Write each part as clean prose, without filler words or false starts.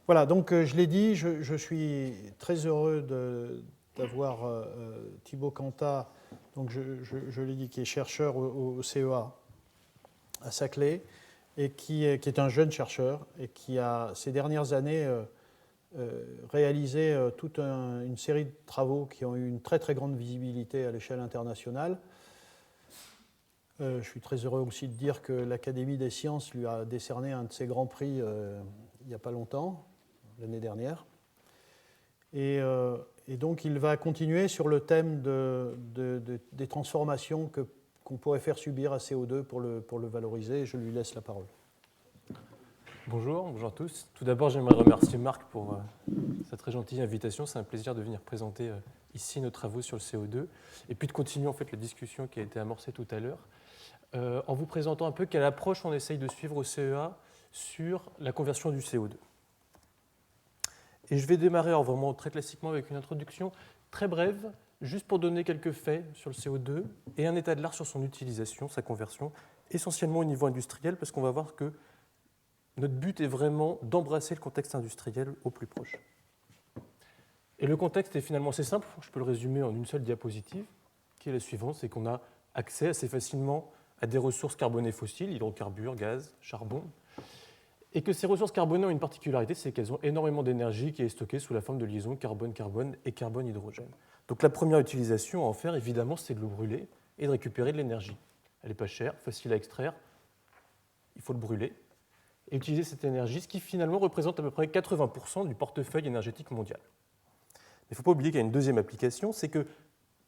Voilà, donc je l'ai dit, je suis très heureux d'avoir Thibaut Cantat, donc je l'ai dit, qui est chercheur au CEA à Saclay, et qui est un jeune chercheur, et qui a, ces dernières années, réalisé toute une série de travaux qui ont eu une très très grande visibilité à l'échelle internationale. Je suis très heureux aussi de dire que l'Académie des sciences lui a décerné un de ses grands prix il n'y a pas longtemps, l'année dernière. Et donc il va continuer sur le thème des transformations qu'on pourrait faire subir à CO2 pour le valoriser. Je lui laisse la parole. Bonjour à tous. Tout d'abord, j'aimerais remercier Marc pour sa très gentille invitation. C'est un plaisir de venir présenter ici nos travaux sur le CO2 et puis de continuer en fait la discussion qui a été amorcée tout à l'heure en vous présentant un peu quelle approche on essaye de suivre au CEA sur la conversion du CO2. Et je vais démarrer vraiment très classiquement avec une introduction très brève, juste pour donner quelques faits sur le CO2 et un état de l'art sur son utilisation, sa conversion, essentiellement au niveau industriel, parce qu'on va voir que notre but est vraiment d'embrasser le contexte industriel au plus proche. Et le contexte est finalement assez simple, je peux le résumer en une seule diapositive, qui est la suivante, c'est qu'on a accès assez facilement à des ressources carbonées fossiles, hydrocarbures, gaz, charbon, et que ces ressources carbonées ont une particularité, c'est qu'elles ont énormément d'énergie qui est stockée sous la forme de liaisons carbone-carbone et carbone-hydrogène. Donc la première utilisation à en faire, évidemment, c'est de le brûler et de récupérer de l'énergie. Elle n'est pas chère, facile à extraire, il faut le brûler et utiliser cette énergie, ce qui finalement représente à peu près 80% du portefeuille énergétique mondial. Mais il ne faut pas oublier qu'il y a une deuxième application, c'est que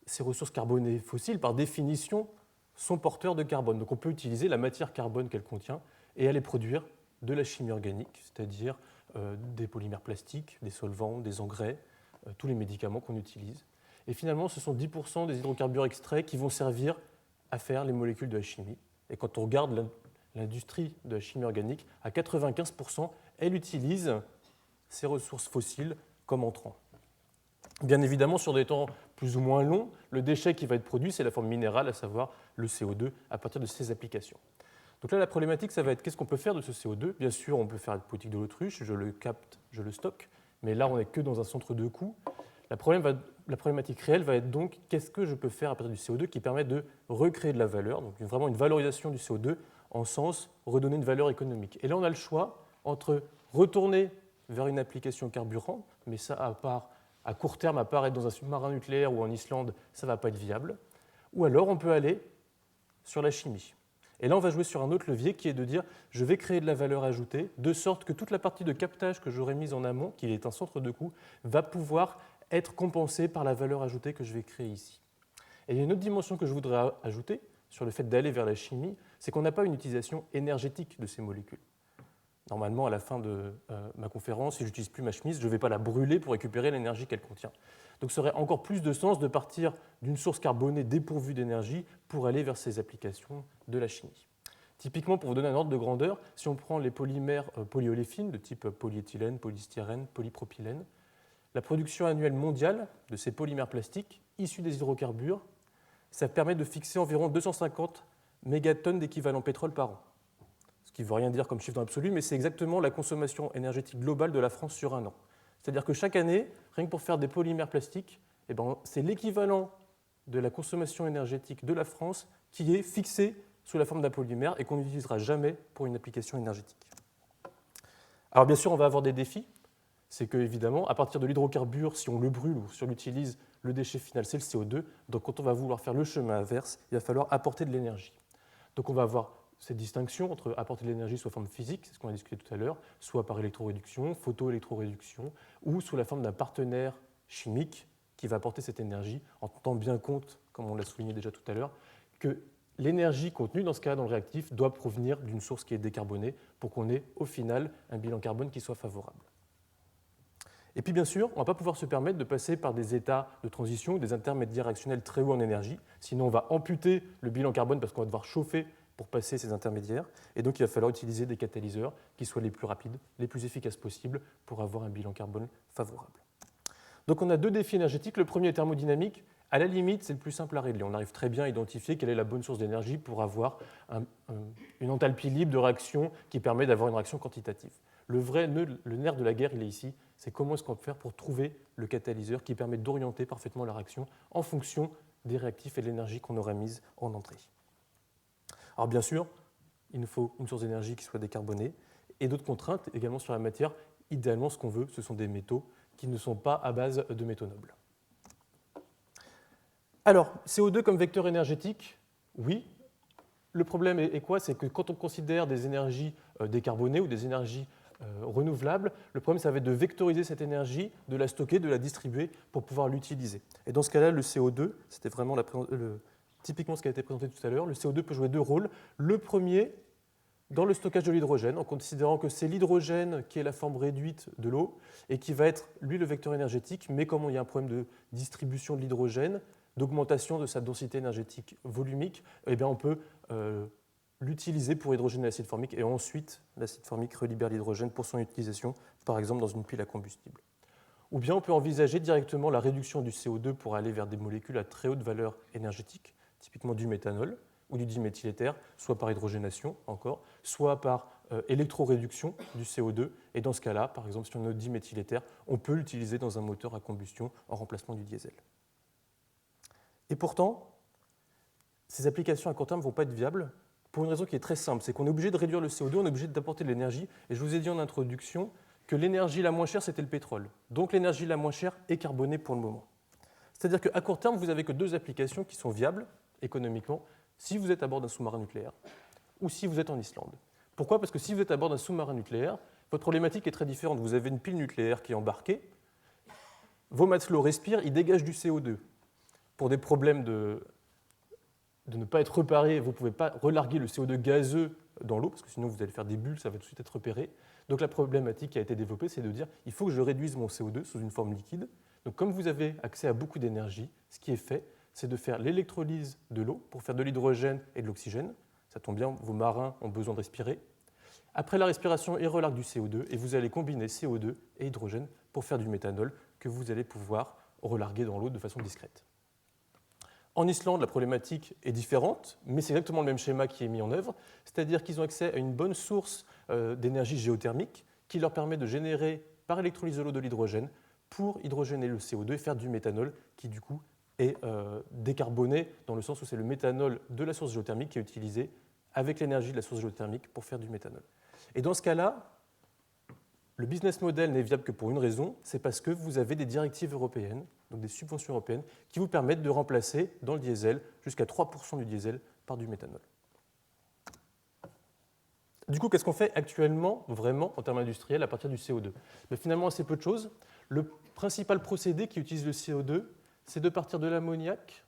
ces ressources carbonées fossiles, par définition, sont porteurs de carbone. Donc on peut utiliser la matière carbone qu'elle contient et aller produire de la chimie organique, c'est-à-dire des polymères plastiques, des solvants, des engrais, tous les médicaments qu'on utilise. Et finalement, ce sont 10% des hydrocarbures extraits qui vont servir à faire les molécules de la chimie. Et quand on regarde l'industrie de la chimie organique, à 95%, elle utilise ces ressources fossiles comme entrants. Bien évidemment, sur des temps plus ou moins longs, le déchet qui va être produit, c'est la forme minérale, à savoir le CO2, à partir de ces applications. Donc là, la problématique, ça va être qu'est-ce qu'on peut faire de ce CO2 ? Bien sûr, on peut faire la politique de l'autruche, je le capte, je le stocke, mais là, on n'est que dans un centre de coût. La problématique réelle va être donc qu'est-ce que je peux faire à partir du CO2 qui permet de recréer de la valeur, donc vraiment une valorisation du CO2 en sens redonner une valeur économique. Et là, on a le choix entre retourner vers une application carburant, mais ça, à court terme, à part être dans un sous-marin nucléaire ou en Islande, ça ne va pas être viable, ou alors on peut aller sur la chimie. Et là, on va jouer sur un autre levier qui est de dire je vais créer de la valeur ajoutée, de sorte que toute la partie de captage que j'aurais mise en amont, qui est un centre de coût, va pouvoir être compensée par la valeur ajoutée que je vais créer ici. Et il y a une autre dimension que je voudrais ajouter sur le fait d'aller vers la chimie, c'est qu'on n'a pas une utilisation énergétique de ces molécules. Normalement, à la fin de ma conférence, si je n'utilise plus ma chemise, je ne vais pas la brûler pour récupérer l'énergie qu'elle contient. Donc ça aurait encore plus de sens de partir d'une source carbonée dépourvue d'énergie pour aller vers ces applications de la chimie. Typiquement, pour vous donner un ordre de grandeur, si on prend les polymères polyoléfines de type polyéthylène, polystyrène, polypropylène, la production annuelle mondiale de ces polymères plastiques issus des hydrocarbures, ça permet de fixer environ 250 mégatonnes d'équivalent pétrole par an. Ce qui ne veut rien dire comme chiffre dans l'absolu, mais c'est exactement la consommation énergétique globale de la France sur un an. C'est-à-dire que chaque année, rien que pour faire des polymères plastiques, c'est l'équivalent de la consommation énergétique de la France qui est fixée sous la forme d'un polymère et qu'on n'utilisera jamais pour une application énergétique. Alors bien sûr, on va avoir des défis. C'est que, évidemment, à partir de l'hydrocarbure, si on le brûle ou si on l'utilise, le déchet final, c'est le CO2. Donc quand on va vouloir faire le chemin inverse, il va falloir apporter de l'énergie. Donc on va avoir cette distinction entre apporter de l'énergie sous forme physique, c'est ce qu'on a discuté tout à l'heure, soit par électroréduction, photoélectroréduction, ou sous la forme d'un partenaire chimique qui va apporter cette énergie, en tenant bien compte, comme on l'a souligné déjà tout à l'heure, que l'énergie contenue dans ce cas dans le réactif doit provenir d'une source qui est décarbonée pour qu'on ait au final un bilan carbone qui soit favorable. Et puis bien sûr, on ne va pas pouvoir se permettre de passer par des états de transition ou des intermédiaires réactionnels très hauts en énergie, sinon on va amputer le bilan carbone parce qu'on va devoir chauffer pour passer ces intermédiaires, et donc il va falloir utiliser des catalyseurs qui soient les plus rapides, les plus efficaces possibles pour avoir un bilan carbone favorable. Donc on a deux défis énergétiques. Le premier est thermodynamique. À la limite, c'est le plus simple à régler. On arrive très bien à identifier quelle est la bonne source d'énergie pour avoir une enthalpie libre de réaction qui permet d'avoir une réaction quantitative. Le nerf de la guerre, il est ici. C'est comment est-ce qu'on peut faire pour trouver le catalyseur qui permet d'orienter parfaitement la réaction en fonction des réactifs et de l'énergie qu'on aurait mise en entrée. Alors bien sûr, il nous faut une source d'énergie qui soit décarbonée et d'autres contraintes également sur la matière. Idéalement, ce qu'on veut, ce sont des métaux qui ne sont pas à base de métaux nobles. Alors, CO2 comme vecteur énergétique, oui. Le problème est quoi? C'est que quand on considère des énergies décarbonées ou des énergies renouvelables, le problème, ça va être de vectoriser cette énergie, de la stocker, de la distribuer pour pouvoir l'utiliser. Et dans ce cas-là, le CO2, c'était vraiment typiquement ce qui a été présenté tout à l'heure, le CO2 peut jouer deux rôles. Le premier, dans le stockage de l'hydrogène, en considérant que c'est l'hydrogène qui est la forme réduite de l'eau et qui va être, lui, le vecteur énergétique, mais comme il y a un problème de distribution de l'hydrogène, d'augmentation de sa densité énergétique volumique, eh bien on peut l'utiliser pour hydrogéner l'acide formique et ensuite l'acide formique relibère l'hydrogène pour son utilisation, par exemple dans une pile à combustible. Ou bien on peut envisager directement la réduction du CO2 pour aller vers des molécules à très haute valeur énergétique, typiquement du méthanol ou du diméthyléther, soit par hydrogénation encore, soit par électroréduction du CO2. Et dans ce cas-là, par exemple, si on a notre diméthyléther, on peut l'utiliser dans un moteur à combustion en remplacement du diesel. Et pourtant, ces applications à court terme ne vont pas être viables pour une raison qui est très simple, c'est qu'on est obligé de réduire le CO2, on est obligé d'apporter de l'énergie, et je vous ai dit en introduction que l'énergie la moins chère, c'était le pétrole. Donc l'énergie la moins chère est carbonée pour le moment. C'est-à-dire qu'à court terme, vous n'avez que deux applications qui sont viables économiquement, si vous êtes à bord d'un sous-marin nucléaire ou si vous êtes en Islande. Pourquoi? Parce que si vous êtes à bord d'un sous-marin nucléaire, votre problématique est très différente. Vous avez une pile nucléaire qui est embarquée, vos matelots respirent, ils dégagent du CO2. Pour des problèmes de ne pas être reparé, vous ne pouvez pas relarguer le CO2 gazeux dans l'eau, parce que sinon vous allez faire des bulles, ça va tout de suite être repéré. Donc la problématique qui a été développée, c'est de dire il faut que je réduise mon CO2 sous une forme liquide. Donc comme vous avez accès à beaucoup d'énergie, ce qui est fait, c'est de faire l'électrolyse de l'eau pour faire de l'hydrogène et de l'oxygène. Ça tombe bien, vos marins ont besoin de respirer. Après la respiration, ils relarguent du CO2 et vous allez combiner CO2 et hydrogène pour faire du méthanol que vous allez pouvoir relarguer dans l'eau de façon discrète. En Islande, la problématique est différente, mais c'est exactement le même schéma qui est mis en œuvre, c'est-à-dire qu'ils ont accès à une bonne source d'énergie géothermique qui leur permet de générer par électrolyse de l'eau de l'hydrogène pour hydrogéner le CO2 et faire du méthanol qui du coup est décarboné dans le sens où c'est le méthanol de la source géothermique qui est utilisé avec l'énergie de la source géothermique pour faire du méthanol. Et dans ce cas-là, le business model n'est viable que pour une raison, c'est parce que vous avez des directives européennes, donc des subventions européennes, qui vous permettent de remplacer dans le diesel jusqu'à 3% du diesel par du méthanol. Du coup, qu'est-ce qu'on fait actuellement, vraiment, en termes industriels, à partir du CO2? Mais finalement, assez peu de choses. Le principal procédé qui utilise le CO2, c'est de partir de l'ammoniac,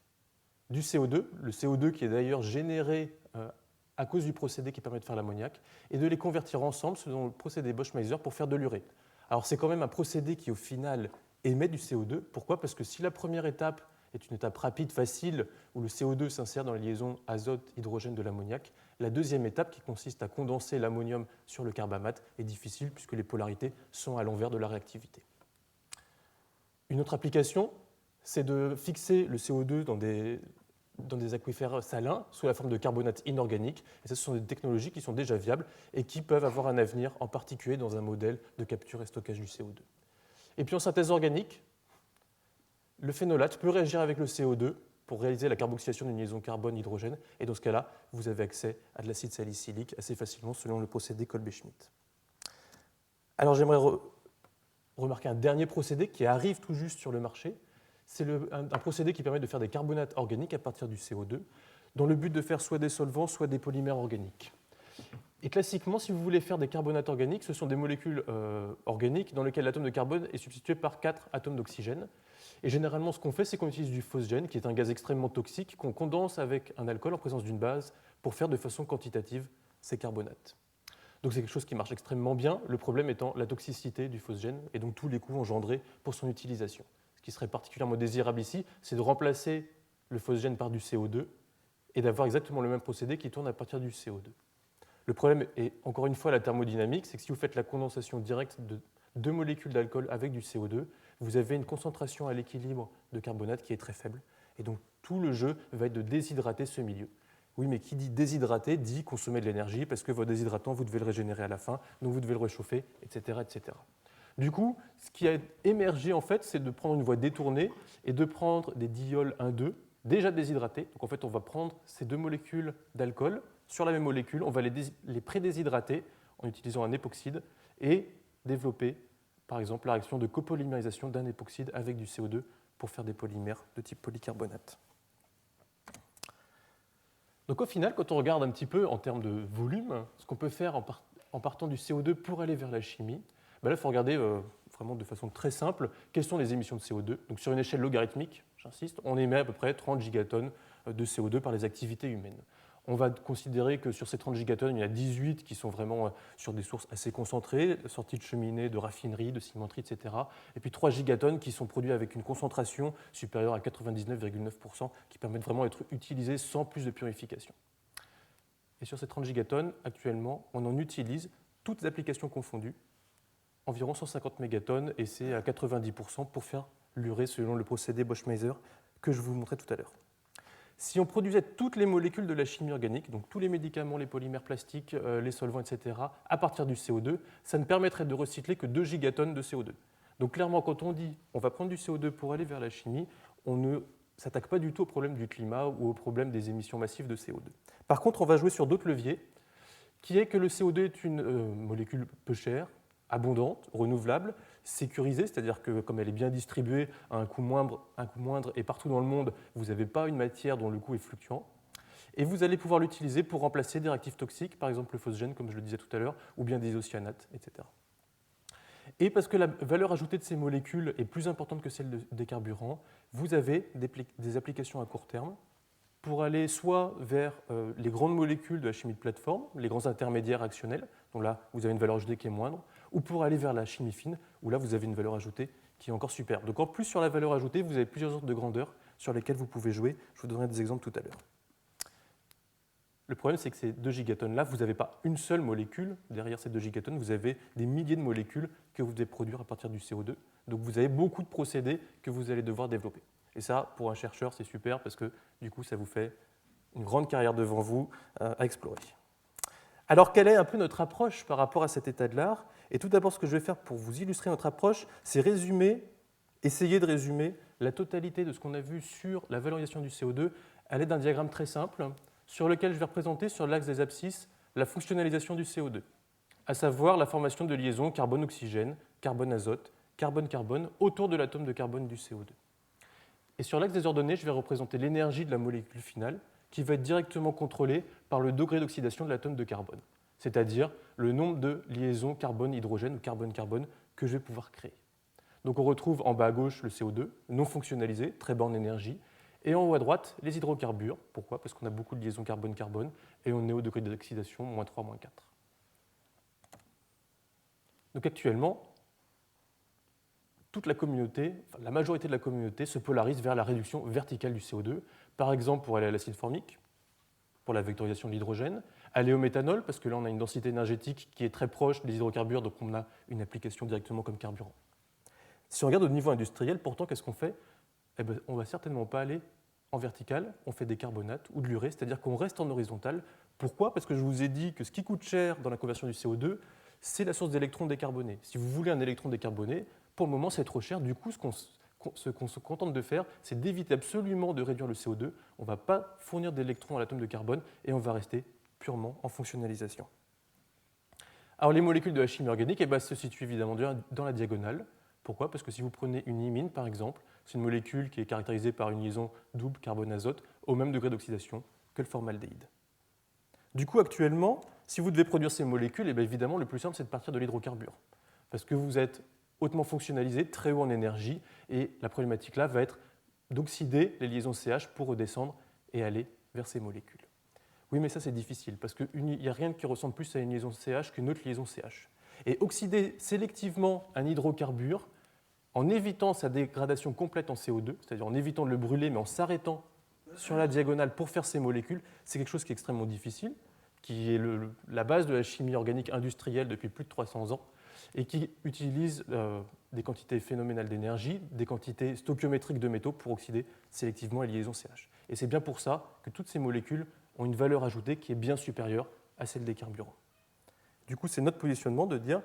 du CO2, le CO2 qui est d'ailleurs généré à cause du procédé qui permet de faire l'ammoniac, et de les convertir ensemble selon le procédé Bosch-Meiser pour faire de l'urée. Alors c'est quand même un procédé qui au final émet du CO2. Pourquoi? Parce que si la première étape est une étape rapide, facile, où le CO2 s'insère dans la liaison azote-hydrogène de l'ammoniac, la deuxième étape qui consiste à condenser l'ammonium sur le carbamate est difficile puisque les polarités sont à l'envers de la réactivité. Une autre application, c'est de fixer le CO2 dans des aquifères salins sous la forme de carbonate inorganique. Et ce sont des technologies qui sont déjà viables et qui peuvent avoir un avenir, en particulier dans un modèle de capture et stockage du CO2. Et puis en synthèse organique, le phénolate peut réagir avec le CO2 pour réaliser la carboxylation d'une liaison carbone-hydrogène. Et dans ce cas-là, vous avez accès à de l'acide salicylique assez facilement selon le procédé Kolbe-Schmitt. Alors j'aimerais remarquer un dernier procédé qui arrive tout juste sur le marché. C'est un procédé qui permet de faire des carbonates organiques à partir du CO2, dans le but de faire soit des solvants, soit des polymères organiques. Et classiquement, si vous voulez faire des carbonates organiques, ce sont des molécules organiques dans lesquelles l'atome de carbone est substitué par 4 atomes d'oxygène. Et généralement, ce qu'on fait, c'est qu'on utilise du phosgène, qui est un gaz extrêmement toxique, qu'on condense avec un alcool en présence d'une base pour faire de façon quantitative ces carbonates. Donc c'est quelque chose qui marche extrêmement bien, le problème étant la toxicité du phosgène et donc tous les coûts engendrés pour son utilisation. Ce qui serait particulièrement désirable ici, c'est de remplacer le phosgène par du CO2 et d'avoir exactement le même procédé qui tourne à partir du CO2. Le problème est, encore une fois, la thermodynamique, c'est que si vous faites la condensation directe de deux molécules d'alcool avec du CO2, vous avez une concentration à l'équilibre de carbonate qui est très faible. Et donc tout le jeu va être de déshydrater ce milieu. Oui, mais qui dit déshydrater dit consommer de l'énergie, parce que votre déshydratant, vous devez le régénérer à la fin, donc vous devez le réchauffer, etc. etc. Du coup, ce qui a émergé, en fait, c'est de prendre une voie détournée et de prendre des diols 1,2 déjà déshydratés. Donc en fait, on va prendre ces deux molécules d'alcool sur la même molécule, on va les pré-déshydrater en utilisant un époxyde et développer, par exemple, la réaction de copolymérisation d'un époxyde avec du CO2 pour faire des polymères de type polycarbonate. Donc au final, quand on regarde un petit peu en termes de volume, ce qu'on peut faire en partant du CO2 pour aller vers la chimie, ben là, il faut regarder vraiment de façon très simple quelles sont les émissions de CO2. Donc sur une échelle logarithmique, j'insiste, on émet à peu près 30 gigatonnes de CO2 par les activités humaines. On va considérer que sur ces 30 gigatonnes, il y en a 18 qui sont vraiment sur des sources assez concentrées, sorties de cheminées, de raffineries, de cimenteries, etc. Et puis 3 gigatonnes qui sont produits avec une concentration supérieure à 99,9%, qui permettent vraiment d'être utilisées sans plus de purification. Et sur ces 30 gigatonnes, actuellement, on en utilise, toutes applications confondues, environ 150 mégatonnes, et c'est à 90% pour faire l'urée selon le procédé Bosch-Meiser que je vous montrais tout à l'heure. Si on produisait toutes les molécules de la chimie organique, donc tous les médicaments, les polymères plastiques, les solvants, etc., à partir du CO2, ça ne permettrait de recycler que 2 gigatonnes de CO2. Donc clairement, quand on dit on va prendre du CO2 pour aller vers la chimie, on ne s'attaque pas du tout au problème du climat ou au problème des émissions massives de CO2. Par contre, on va jouer sur d'autres leviers, qui est que le CO2 est une molécule peu chère, abondante, renouvelable, sécurisée, c'est-à-dire que comme elle est bien distribuée à un coût moindre et partout dans le monde, vous n'avez pas une matière dont le coût est fluctuant. Et vous allez pouvoir l'utiliser pour remplacer des réactifs toxiques, par exemple le phosgène, comme je le disais tout à l'heure, ou bien des isocyanates, etc. Et parce que la valeur ajoutée de ces molécules est plus importante que celle des carburants, vous avez des applications à court terme pour aller soit vers les grandes molécules de la chimie de plateforme, les grands intermédiaires actionnels, dont là vous avez une valeur ajoutée qui est moindre, ou pour aller vers la chimie fine, où là vous avez une valeur ajoutée qui est encore supérieure. Donc en plus sur la valeur ajoutée, vous avez plusieurs ordres de grandeur sur lesquels vous pouvez jouer. Je vous donnerai des exemples tout à l'heure. Le problème, c'est que ces 2 gigatonnes-là, vous n'avez pas une seule molécule. Derrière ces 2 gigatonnes, vous avez des milliers de molécules que vous devez produire à partir du CO2. Donc vous avez beaucoup de procédés que vous allez devoir développer. Et ça, pour un chercheur, c'est super parce que du coup, ça vous fait une grande carrière devant vous à explorer. Alors, quelle est un peu notre approche par rapport à cet état de l'art? Et tout d'abord, ce que je vais faire pour vous illustrer notre approche, c'est essayer de résumer la totalité de ce qu'on a vu sur la valorisation du CO2 à l'aide d'un diagramme très simple sur lequel je vais représenter sur l'axe des abscisses la fonctionnalisation du CO2, à savoir la formation de liaisons carbone-oxygène, carbone-azote, carbone-carbone autour de l'atome de carbone du CO2. Et sur l'axe des ordonnées, je vais représenter l'énergie de la molécule finale qui va être directement contrôlée par le degré d'oxydation de l'atome de carbone, c'est-à-dire le nombre de liaisons carbone-hydrogène ou carbone-carbone que je vais pouvoir créer. Donc on retrouve en bas à gauche le CO2, non fonctionnalisé, très bas en énergie, et en haut à droite, les hydrocarbures. Pourquoi? Parce qu'on a beaucoup de liaisons carbone-carbone, et on est au degré d'oxydation, moins 3, moins 4. Donc actuellement, toute la communauté, enfin, la majorité de la communauté se polarise vers la réduction verticale du CO2, par exemple pour aller à l'acide formique, pour la vectorisation de l'hydrogène, aller au méthanol, parce que là on a une densité énergétique qui est très proche des hydrocarbures, donc on a une application directement comme carburant. Si on regarde au niveau industriel, pourtant, qu'est-ce qu'on fait? Eh bien, on ne va certainement pas aller en vertical, on fait des carbonates ou de l'urée, c'est-à-dire qu'on reste en horizontal. Pourquoi? Parce que je vous ai dit que ce qui coûte cher dans la conversion du CO2, c'est la source d'électrons décarbonés. Si vous voulez un électron décarboné, pour le moment c'est trop cher, du coup ce qu'on se contente de faire, c'est d'éviter absolument de réduire le CO2, on ne va pas fournir d'électrons à l'atome de carbone et on va rester purement en fonctionnalisation. Alors les molécules de la chimie organique se situent évidemment dans la diagonale. Pourquoi? Parce que si vous prenez une imine par exemple, c'est une molécule qui est caractérisée par une liaison double carbone-azote au même degré d'oxydation que le formaldéhyde. Du coup, actuellement, si vous devez produire ces molécules, évidemment, le plus simple, c'est de partir de l'hydrocarbure. Parce que vous êtes hautement fonctionnalisé, très haut en énergie, et la problématique là va être d'oxyder les liaisons CH pour redescendre et aller vers ces molécules. Oui, mais ça, c'est difficile, parce qu'il n'y a rien qui ressemble plus à une liaison CH qu'une autre liaison CH. Et oxyder sélectivement un hydrocarbure, en évitant sa dégradation complète en CO2, c'est-à-dire en évitant de le brûler, mais en s'arrêtant sur la diagonale pour faire ces molécules, c'est quelque chose qui est extrêmement difficile, qui est la base de la chimie organique industrielle depuis plus de 300 ans. et qui utilise des quantités phénoménales d'énergie, des quantités stoichiométriques de métaux pour oxyder sélectivement les liaisons CH. Et c'est bien pour ça que toutes ces molécules ont une valeur ajoutée qui est bien supérieure à celle des carburants. Du coup, c'est notre positionnement de dire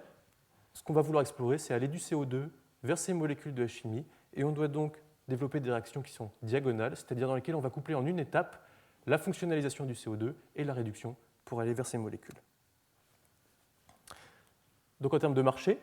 ce qu'on va vouloir explorer, c'est aller du CO2 vers ces molécules de la chimie, et on doit donc développer des réactions qui sont diagonales, c'est-à-dire dans lesquelles on va coupler en une étape la fonctionnalisation du CO2 et la réduction pour aller vers ces molécules. Donc en termes de marché,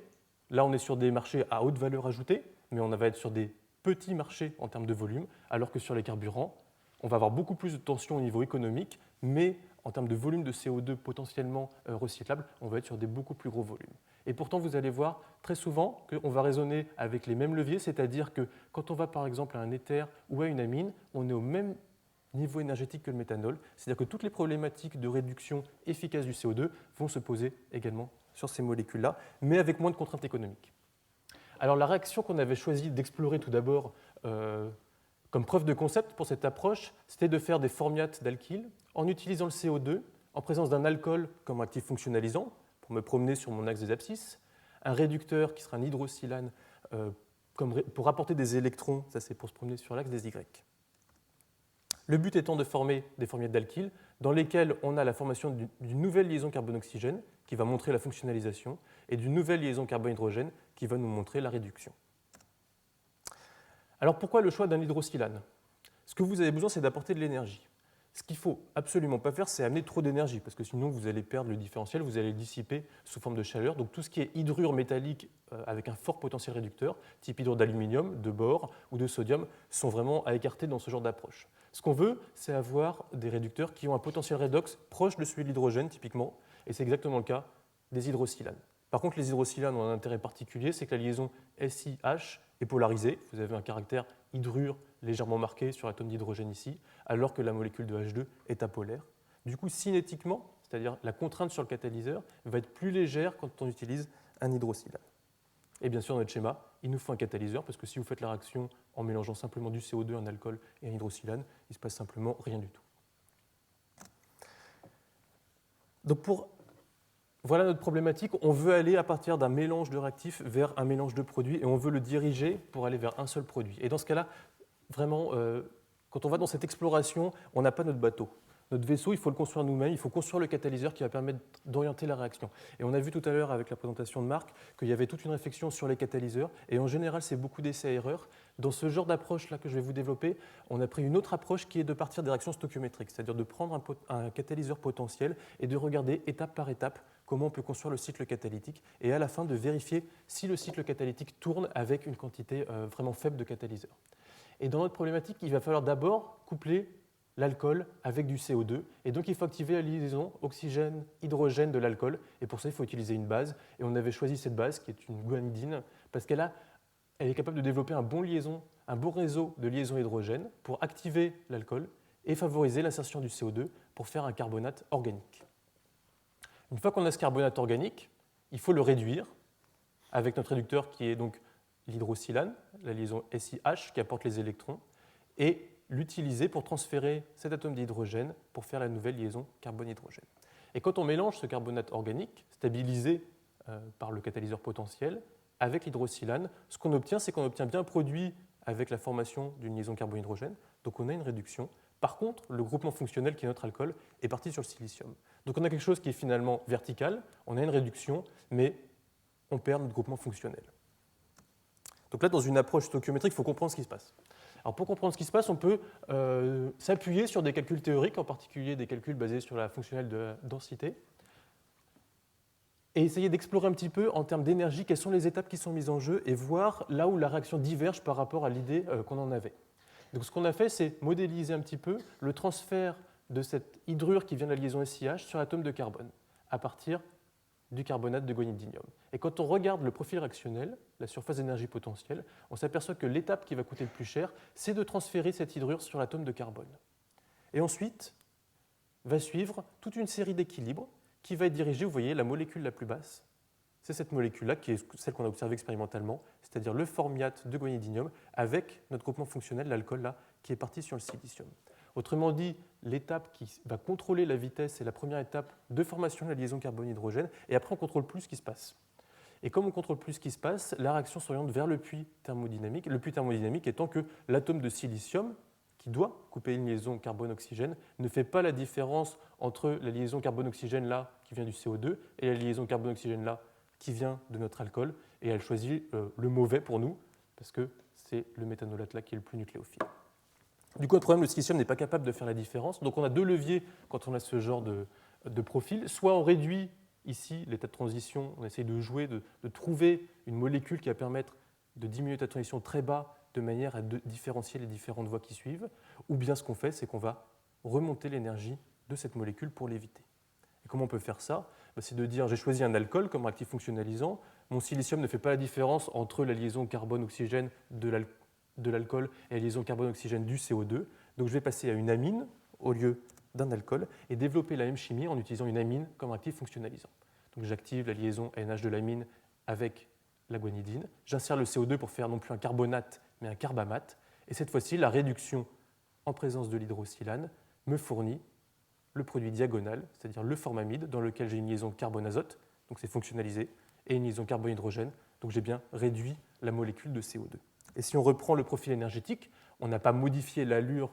là on est sur des marchés à haute valeur ajoutée, mais on va être sur des petits marchés en termes de volume, alors que sur les carburants, on va avoir beaucoup plus de tension au niveau économique, mais en termes de volume de CO2 potentiellement recyclable, on va être sur des beaucoup plus gros volumes. Et pourtant, vous allez voir très souvent qu'on va raisonner avec les mêmes leviers, c'est-à-dire que quand on va par exemple à un éther ou à une amine, on est au même niveau énergétique que le méthanol, c'est-à-dire que toutes les problématiques de réduction efficace du CO2 vont se poser également sur ces molécules-là, mais avec moins de contraintes économiques. Alors la réaction qu'on avait choisi d'explorer tout d'abord comme preuve de concept pour cette approche, c'était de faire des formiates d'alkyles en utilisant le CO2 en présence d'un alcool comme actif fonctionnalisant, pour me promener sur mon axe des abscisses, un réducteur qui sera un hydrosilane pour apporter des électrons, ça c'est pour se promener sur l'axe des Y. Le but étant de former des formiates d'alkyles dans lesquelles on a la formation d'une nouvelle liaison carbone-oxygène qui va montrer la fonctionnalisation et d'une nouvelle liaison carbone-hydrogène qui va nous montrer la réduction. Alors pourquoi le choix d'un hydrosilane ? Ce que vous avez besoin, c'est d'apporter de l'énergie. Ce qu'il ne faut absolument pas faire, c'est amener trop d'énergie, parce que sinon vous allez perdre le différentiel, vous allez le dissiper sous forme de chaleur. Donc tout ce qui est hydrure métallique avec un fort potentiel réducteur, type hydrure d'aluminium, de bore ou de sodium, sont vraiment à écarter dans ce genre d'approche. Ce qu'on veut, c'est avoir des réducteurs qui ont un potentiel redox proche de celui de l'hydrogène, typiquement, et c'est exactement le cas des hydrosilanes. Par contre, les hydrosilanes ont un intérêt particulier, c'est que la liaison SiH est polarisée. Vous avez un caractère hydrure légèrement marqué sur l'atome d'hydrogène ici, alors que la molécule de H2 est apolaire. Du coup, cinétiquement, c'est-à-dire la contrainte sur le catalyseur, va être plus légère quand on utilise un hydrosilane. Et bien sûr, dans notre schéma, il nous faut un catalyseur, parce que si vous faites la réaction en mélangeant simplement du CO2, un alcool et un hydrosilane, il ne se passe simplement rien du tout. Donc voilà notre problématique. On veut aller à partir d'un mélange de réactifs vers un mélange de produits, et on veut le diriger pour aller vers un seul produit. Et dans ce cas-là, vraiment, quand on va dans cette exploration, on n'a pas notre bateau. Notre vaisseau, il faut le construire nous-mêmes, il faut construire le catalyseur qui va permettre d'orienter la réaction. Et on a vu tout à l'heure avec la présentation de Marc qu'il y avait toute une réflexion sur les catalyseurs, et en général, c'est beaucoup d'essais-erreurs. Dans ce genre d'approche-là que je vais vous développer, on a pris une autre approche qui est de partir des réactions stoichiométriques, c'est-à-dire de prendre un catalyseur potentiel et de regarder étape par étape comment on peut construire le cycle catalytique, et à la fin de vérifier si le cycle catalytique tourne avec une quantité vraiment faible de catalyseurs. Et dans notre problématique, il va falloir d'abord coupler l'alcool avec du CO2, et donc il faut activer la liaison oxygène-hydrogène de l'alcool, et pour ça il faut utiliser une base, et on avait choisi cette base qui est une guanidine, parce qu'elle est capable de développer un bon réseau de liaisons hydrogène pour activer l'alcool et favoriser l'insertion du CO2 pour faire un carbonate organique. Une fois qu'on a ce carbonate organique, il faut le réduire avec notre réducteur qui est donc l'hydrosilane, la liaison SiH qui apporte les électrons, et l'utiliser pour transférer cet atome d'hydrogène pour faire la nouvelle liaison carbone-hydrogène. Et quand on mélange ce carbonate organique, stabilisé par le catalyseur potentiel, avec l'hydrosilane, ce qu'on obtient, c'est qu'on obtient bien un produit avec la formation d'une liaison carbone-hydrogène, donc on a une réduction. Par contre, le groupement fonctionnel qui est notre alcool est parti sur le silicium. Donc on a quelque chose qui est finalement vertical, on a une réduction, mais on perd notre groupement fonctionnel. Donc là, dans une approche stoichiométrique, il faut comprendre ce qui se passe. Alors pour comprendre ce qui se passe, on peut s'appuyer sur des calculs théoriques, en particulier des calculs basés sur la fonctionnelle de densité, et essayer d'explorer un petit peu en termes d'énergie quelles sont les étapes qui sont mises en jeu et voir là où la réaction diverge par rapport à l'idée qu'on en avait. Donc ce qu'on a fait, c'est modéliser un petit peu le transfert de cette hydrure qui vient de la liaison SiH sur l'atome de carbone à partir du carbonate de guanidinium. Et quand on regarde le profil réactionnel, la surface d'énergie potentielle, on s'aperçoit que l'étape qui va coûter le plus cher, c'est de transférer cette hydrure sur l'atome de carbone. Et ensuite, va suivre toute une série d'équilibres qui va être dirigée, vous voyez, la molécule la plus basse, c'est cette molécule-là qui est celle qu'on a observée expérimentalement, c'est-à-dire le formiate de guanidinium avec notre groupement fonctionnel, l'alcool là, qui est parti sur le silicium. Autrement dit, l'étape qui va contrôler la vitesse, c'est la première étape de formation de la liaison carbone-hydrogène, et après on ne contrôle plus ce qui se passe. Et comme on ne contrôle plus ce qui se passe, la réaction s'oriente vers le puits thermodynamique. Le puits thermodynamique étant que l'atome de silicium, qui doit couper une liaison carbone-oxygène, ne fait pas la différence entre la liaison carbone-oxygène là, qui vient du CO2, et la liaison carbone-oxygène là, qui vient de notre alcool, et elle choisit le mauvais pour nous, parce que c'est le méthanolate là qui est le plus nucléophile. Du coup, le problème, le silicium n'est pas capable de faire la différence, donc on a deux leviers quand on a ce genre de profil. Soit on réduit ici l'état de transition, on essaye de jouer, de trouver une molécule qui va permettre de diminuer l'état de transition très bas de manière à différencier les différentes voies qui suivent, ou bien ce qu'on fait, c'est qu'on va remonter l'énergie de cette molécule pour l'éviter. Et comment on peut faire ça? C'est de dire j'ai choisi un alcool comme réactif fonctionnalisant, mon silicium ne fait pas la différence entre la liaison carbone-oxygène de l'alcool et la liaison carbone-oxygène du CO2, donc je vais passer à une amine au lieu d'un alcool et développer la même chimie en utilisant une amine comme réactif fonctionnalisant. Donc j'active la liaison NH de l'amine avec la guanidine, j'insère le CO2 pour faire non plus un carbonate mais un carbamate, et cette fois-ci la réduction en présence de l'hydrosilane me fournit le produit diagonal, c'est-à-dire le formamide dans lequel j'ai une liaison carbone-azote, donc c'est fonctionnalisé, et une liaison carbone-hydrogène, donc j'ai bien réduit la molécule de CO2. Et si on reprend le profil énergétique, on n'a pas modifié l'allure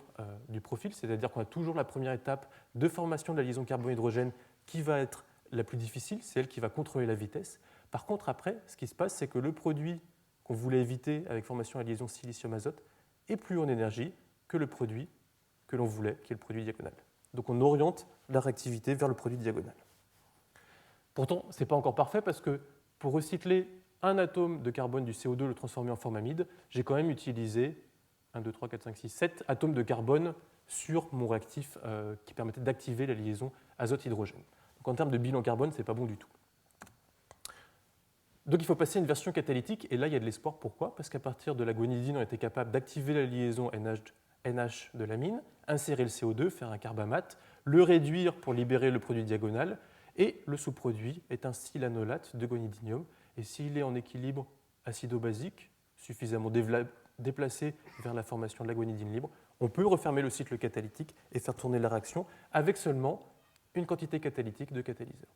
du profil, c'est-à-dire qu'on a toujours la première étape de formation de la liaison carbone-hydrogène qui va être la plus difficile, c'est elle qui va contrôler la vitesse. Par contre, après, ce qui se passe, c'est que le produit qu'on voulait éviter avec formation à la liaison silicium-azote est plus haut en énergie que le produit que l'on voulait, qui est le produit diagonal. Donc on oriente la réactivité vers le produit diagonal. Pourtant, ce n'est pas encore parfait parce que pour recycler un atome de carbone du CO2, le transformer en formamide, j'ai quand même utilisé 1, 2, 3, 4, 5, 6, 7 atomes de carbone sur mon réactif qui permettait d'activer la liaison azote-hydrogène. Donc en termes de bilan carbone, ce n'est pas bon du tout. Donc il faut passer à une version catalytique, et là il y a de l'espoir. Pourquoi? Parce qu'à partir de la guanidine, on était capable d'activer la liaison NH de l'amine, insérer le CO2, faire un carbamate, le réduire pour libérer le produit diagonal, et le sous-produit est un silanolate de guanidinium. Et s'il est en équilibre acido-basique, suffisamment déplacé vers la formation de la guanidine libre, on peut refermer le cycle catalytique et faire tourner la réaction avec seulement une quantité catalytique de catalyseur.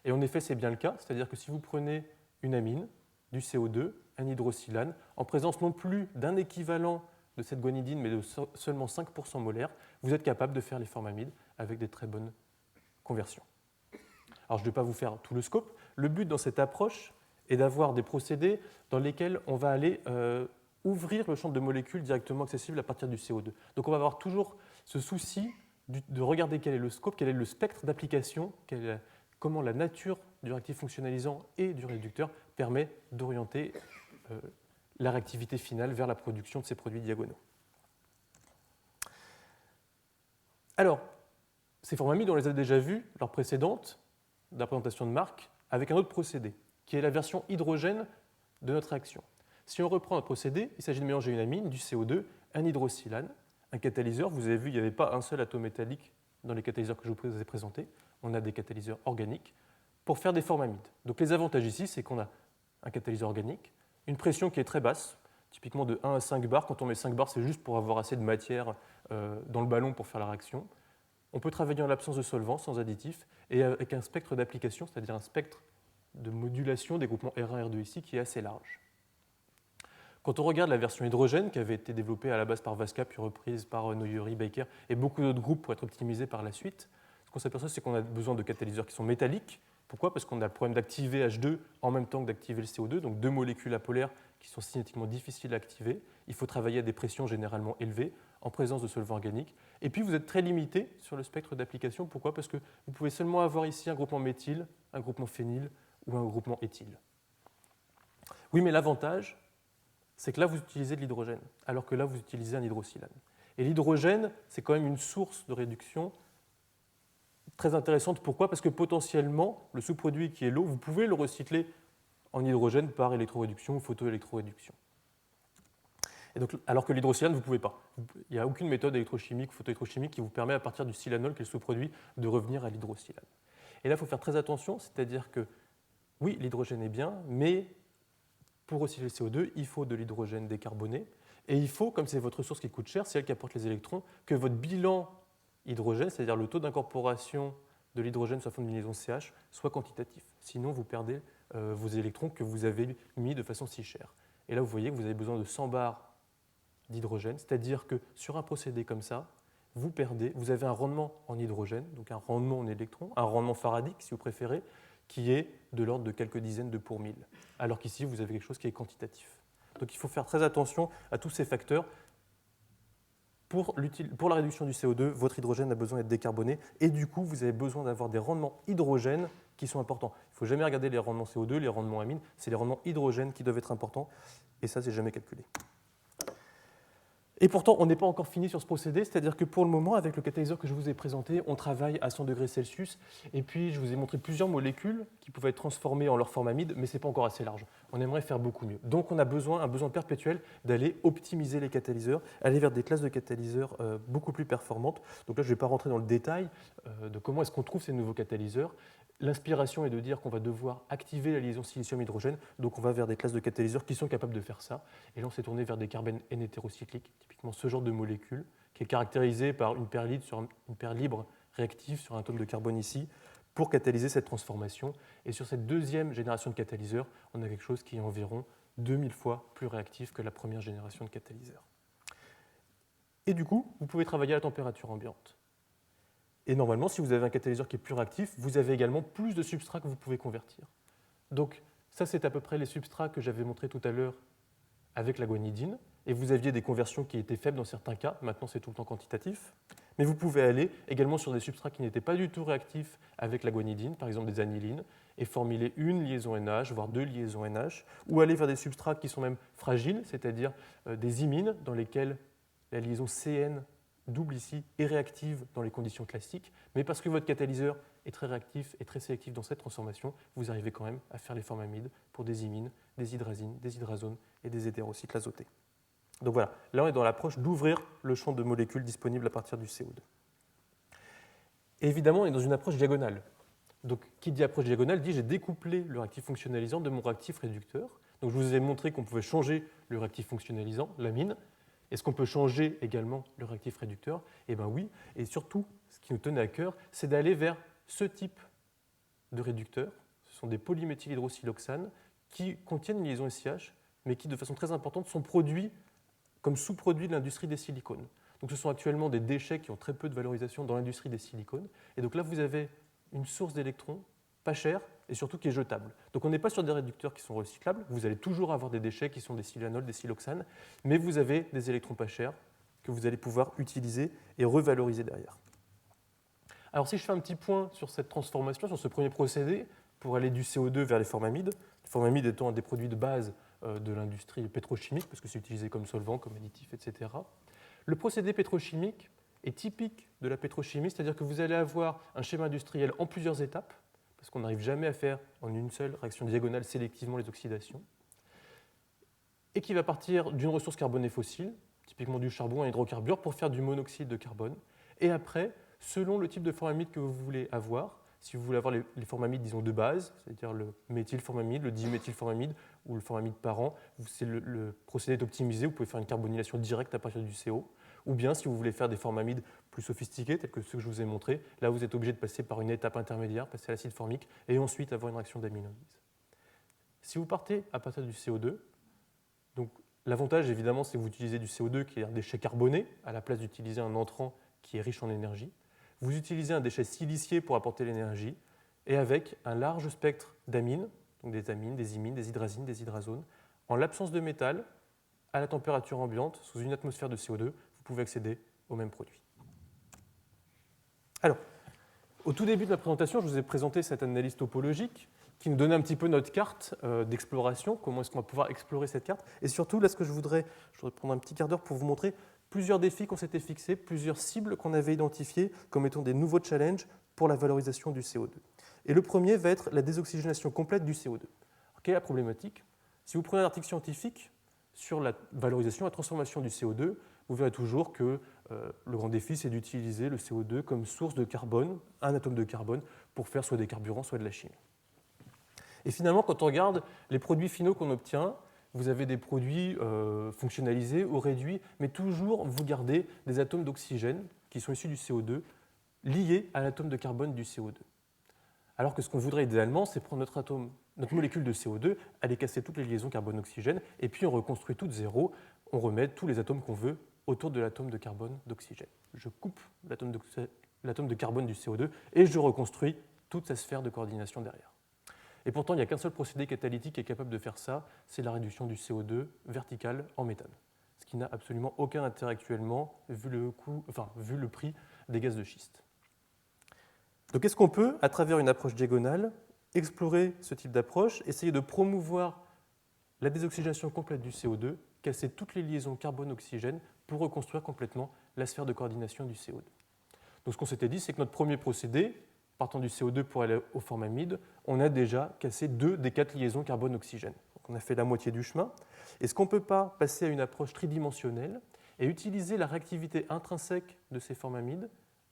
Et en effet, c'est bien le cas, c'est-à-dire que si vous prenez une amine, du CO2, un hydrosilane, en présence non plus d'un équivalent de cette guanidine, mais de seulement 5% molaire, vous êtes capable de faire les formamides avec des très bonnes conversions. Alors je ne vais pas vous faire tout le scope. Le but dans cette approche est d'avoir des procédés dans lesquels on va aller ouvrir le champ de molécules directement accessible à partir du CO2. Donc on va avoir toujours ce souci de regarder quel est le scope, quel est le spectre d'application, comment la nature du réactif fonctionnalisant et du réducteur permet d'orienter la réactivité finale vers la production de ces produits diagonaux. Alors, ces formamides, on les a déjà vus, leurs précédentes, de la présentation de Marc, avec un autre procédé, qui est la version hydrogène de notre réaction. Si on reprend notre procédé, il s'agit de mélanger une amine, du CO2, un hydrosilane, un catalyseur. Vous avez vu, il n'y avait pas un seul atome métallique dans les catalyseurs que je vous ai présentés. On a des catalyseurs organiques pour faire des formamides. Donc les avantages ici, c'est qu'on a un catalyseur organique, une pression qui est très basse, typiquement de 1 à 5 bars. Quand on met 5 bars, c'est juste pour avoir assez de matière dans le ballon pour faire la réaction. On peut travailler en l'absence de solvant, sans additifs, et avec un spectre d'application, c'est-à-dire un spectre de modulation des groupements R1 et R2 ici, qui est assez large. Quand on regarde la version hydrogène, qui avait été développée à la base par Vaska, puis reprise par Noyuri, Baker, et beaucoup d'autres groupes pour être optimisée par la suite, ce qu'on s'aperçoit, c'est qu'on a besoin de catalyseurs qui sont métalliques. Pourquoi? Parce qu'on a le problème d'activer H2 en même temps que d'activer le CO2, donc deux molécules apolaires qui sont cinétiquement difficiles à activer. Il faut travailler à des pressions généralement élevées, en présence de solvants organiques. Et puis vous êtes très limité sur le spectre d'application. Pourquoi? Parce que vous pouvez seulement avoir ici un groupement méthyle, un groupement phényl ou un groupement éthyle. Oui, mais l'avantage, c'est que là, vous utilisez de l'hydrogène, alors que là, vous utilisez un hydrosilane. Et l'hydrogène, c'est quand même une source de réduction très intéressante. Pourquoi? Parce que potentiellement, le sous-produit qui est l'eau, vous pouvez le recycler en hydrogène par électroréduction ou photoélectroréduction. Et donc, alors que l'hydrosilane, vous ne pouvez pas. Il n'y a aucune méthode électrochimique ou photoélectrochimique qui vous permet, à partir du silanol, qui est le sous-produit, de revenir à l'hydrosilane. Et là, il faut faire très attention, c'est-à-dire que, oui, l'hydrogène est bien, mais pour recycler le CO2, il faut de l'hydrogène décarboné. Et il faut, comme c'est votre ressource qui coûte cher, c'est elle qui apporte les électrons, que votre bilan hydrogène, c'est-à-dire le taux d'incorporation de l'hydrogène sous la forme d'une liaison CH, soit quantitatif. Sinon, vous perdez vos électrons que vous avez mis de façon si chère. Et là, vous voyez que vous avez besoin de 100 bars d'hydrogène, c'est-à-dire que sur un procédé comme ça, vous avez un rendement en hydrogène, donc un rendement en électrons, un rendement faradique si vous préférez, qui est de l'ordre de quelques dizaines de pour 1000, alors qu'ici vous avez quelque chose qui est quantitatif. Donc il faut faire très attention à tous ces facteurs. Pour la réduction du CO2, votre hydrogène a besoin d'être décarboné et du coup vous avez besoin d'avoir des rendements hydrogène qui sont importants. Il ne faut jamais regarder les rendements CO2, les rendements amines, c'est les rendements hydrogène qui doivent être importants et ça c'est jamais calculé. Et pourtant, on n'est pas encore fini sur ce procédé, c'est-à-dire que pour le moment, avec le catalyseur que je vous ai présenté, on travaille à 100 degrés Celsius, et puis je vous ai montré plusieurs molécules qui pouvaient être transformées en leur forme amide, mais ce n'est pas encore assez large. On aimerait faire beaucoup mieux. Donc on a un besoin perpétuel d'aller optimiser les catalyseurs, aller vers des classes de catalyseurs beaucoup plus performantes. Donc là, je ne vais pas rentrer dans le détail de comment est-ce qu'on trouve ces nouveaux catalyseurs. L'inspiration est de dire qu'on va devoir activer la liaison silicium-hydrogène, donc on va vers des classes de catalyseurs qui sont capables de faire ça. Et là, on s'est tourné vers des carbones N-hétérocycliques, typiquement ce genre de molécule, qui est caractérisée par une paire libre réactive sur un atome de carbone ici, pour catalyser cette transformation. Et sur cette deuxième génération de catalyseurs, on a quelque chose qui est environ 2000 fois plus réactif que la première génération de catalyseurs. Et du coup, vous pouvez travailler à la température ambiante. Et normalement, si vous avez un catalyseur qui est plus réactif, vous avez également plus de substrats que vous pouvez convertir. Donc ça, c'est à peu près les substrats que j'avais montrés tout à l'heure avec la guanidine. Et vous aviez des conversions qui étaient faibles dans certains cas. Maintenant, c'est tout le temps quantitatif. Mais vous pouvez aller également sur des substrats qui n'étaient pas du tout réactifs avec la guanidine, par exemple des anilines, et formuler une liaison NH, voire deux liaisons NH, ou aller vers des substrats qui sont même fragiles, c'est-à-dire des imines dans lesquels la liaison CN double ici est réactive dans les conditions classiques, mais parce que votre catalyseur est très réactif et très sélectif dans cette transformation, vous arrivez quand même à faire les formes amides pour des imines, des hydrazines, des hydrazones et des hétérocycles azotés. Donc voilà, là on est dans l'approche d'ouvrir le champ de molécules disponibles à partir du CO2. Et évidemment, on est dans une approche diagonale. Donc qui dit approche diagonale dit j'ai découplé le réactif fonctionnalisant de mon réactif réducteur. Donc je vous ai montré qu'on pouvait changer le réactif fonctionnalisant, l'amine. Est-ce qu'on peut changer également le réactif réducteur? Eh bien oui, et surtout, ce qui nous tenait à cœur, c'est d'aller vers ce type de réducteurs. Ce sont des polyméthylhydroxyloxanes qui contiennent une liaison SiH, mais qui, de façon très importante, sont produits comme sous-produits de l'industrie des silicones. Donc ce sont actuellement des déchets qui ont très peu de valorisation dans l'industrie des silicones. Et donc là, vous avez une source d'électrons pas chère et surtout qui est jetable. Donc on n'est pas sur des réducteurs qui sont recyclables, vous allez toujours avoir des déchets qui sont des silanols, des siloxanes, mais vous avez des électrons pas chers que vous allez pouvoir utiliser et revaloriser derrière. Alors si je fais un petit point sur cette transformation, sur ce premier procédé, pour aller du CO2 vers les formes amides, les formes amides étant des produits de base de l'industrie pétrochimique, parce que c'est utilisé comme solvant, comme additif, etc. Le procédé pétrochimique est typique de la pétrochimie, c'est-à-dire que vous allez avoir un schéma industriel en plusieurs étapes, parce qu'on n'arrive jamais à faire en une seule réaction diagonale sélectivement les oxydations, et qui va partir d'une ressource carbonée fossile, typiquement du charbon, un hydrocarbure, pour faire du monoxyde de carbone. Et après, selon le type de forme amide que vous voulez avoir, si vous voulez avoir les formes amides, disons, de base, c'est-à-dire le méthylformamide, le diméthylformamide ou le formamide parent, c'est le procédé est optimisé, vous pouvez faire une carbonylation directe à partir du CO. Ou bien, si vous voulez faire des formes amides plus sophistiquées, telles que ceux que je vous ai montrés, là, vous êtes obligé de passer par une étape intermédiaire, passer à l'acide formique, et ensuite avoir une réaction d'aminolyse. Si vous partez à partir du CO2, donc l'avantage, évidemment, c'est que vous utilisez du CO2 qui est un déchet carboné, à la place d'utiliser un entrant qui est riche en énergie. Vous utilisez un déchet silicié pour apporter l'énergie, et avec un large spectre d'amines, donc des amines, des imines, des hydrazines, des hydrazones, en l'absence de métal, à la température ambiante, sous une atmosphère de CO2, vous pouvez accéder au même produit. Alors, au tout début de ma présentation, je vous ai présenté cette analyse topologique qui nous donnait un petit peu notre carte d'exploration, comment est-ce qu'on va pouvoir explorer cette carte. Et surtout, là, ce que je voudrais prendre un petit quart d'heure pour vous montrer plusieurs défis qu'on s'était fixés, plusieurs cibles qu'on avait identifiées comme étant des nouveaux challenges pour la valorisation du CO2. Et le premier va être la désoxygénation complète du CO2. Alors, quelle est la problématique? Si vous prenez un article scientifique sur la valorisation, la transformation du CO2, vous verrez toujours que le grand défi, c'est d'utiliser le CO2 comme source de carbone, un atome de carbone, pour faire soit des carburants, soit de la chimie. Et finalement, quand on regarde les produits finaux qu'on obtient, vous avez des produits fonctionnalisés ou réduits, mais toujours vous gardez des atomes d'oxygène qui sont issus du CO2 liés à l'atome de carbone du CO2. Alors que ce qu'on voudrait idéalement, c'est prendre notre molécule de CO2, aller casser toutes les liaisons carbone-oxygène, et puis on reconstruit toutes zéro, on remet tous les atomes qu'on veut autour de l'atome de carbone d'oxygène. Je coupe l'atome de carbone du CO2 et je reconstruis toute sa sphère de coordination derrière. Et pourtant, il n'y a qu'un seul procédé catalytique qui est capable de faire ça, c'est la réduction du CO2 verticale en méthane. Ce qui n'a absolument aucun intérêt actuellement, vu le prix des gaz de schiste. Donc est-ce qu'on peut, à travers une approche diagonale, explorer ce type d'approche, essayer de promouvoir la désoxygénation complète du CO2, casser toutes les liaisons carbone-oxygène pour reconstruire complètement la sphère de coordination du CO2. Donc ce qu'on s'était dit, c'est que notre premier procédé, partant du CO2 pour aller au formamide, on a déjà cassé 2 des 4 liaisons carbone-oxygène. Donc on a fait la moitié du chemin. Est-ce qu'on ne peut pas passer à une approche tridimensionnelle et utiliser la réactivité intrinsèque de ces formamides,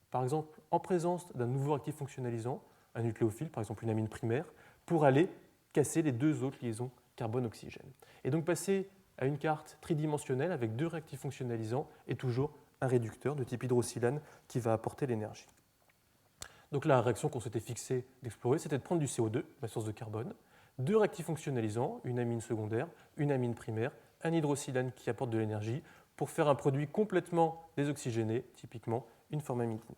par exemple en présence d'un nouveau réactif fonctionnalisant, un nucléophile, par exemple une amine primaire, pour aller casser les 2 autres liaisons carbone-oxygène. Et donc passer à une carte tridimensionnelle avec 2 réactifs fonctionnalisants et toujours un réducteur de type hydrosilane qui va apporter l'énergie. Donc la réaction qu'on s'était fixé d'explorer, c'était de prendre du CO2, la source de carbone, 2 réactifs fonctionnalisants, une amine secondaire, une amine primaire, un hydrosilane qui apporte de l'énergie, pour faire un produit complètement désoxygéné, typiquement une formamidine.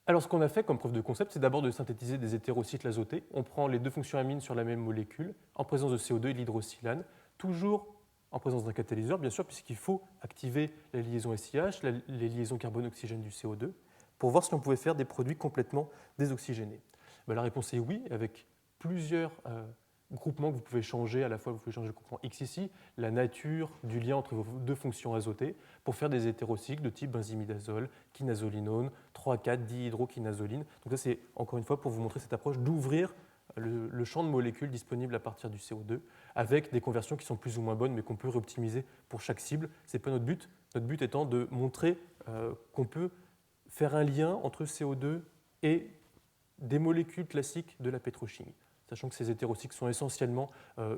Alors ce qu'on a fait comme preuve de concept, c'est d'abord de synthétiser des hétérocycles azotés. On prend les 2 fonctions amines sur la même molécule, en présence de CO2 et de l'hydrosilane, toujours en présence d'un catalyseur, bien sûr, puisqu'il faut activer la liaison SiH, les liaisons carbone-oxygène du CO2, pour voir si on pouvait faire des produits complètement désoxygénés. La réponse est oui, avec plusieurs groupements que vous pouvez changer. À la fois, vous pouvez changer le groupement X ici, la nature du lien entre vos 2 fonctions azotées, pour faire des hétérocycles de type benzimidazole, quinazolinone, 3,4-dihydroquinazoline. Donc ça, c'est encore une fois pour vous montrer cette approche d'ouvrir le champ de molécules disponibles à partir du CO2, avec des conversions qui sont plus ou moins bonnes, mais qu'on peut réoptimiser pour chaque cible. Ce n'est pas notre but. Notre but étant de montrer qu'on peut faire un lien entre CO2 et des molécules classiques de la pétrochimie, sachant que ces hétérocycles sont essentiellement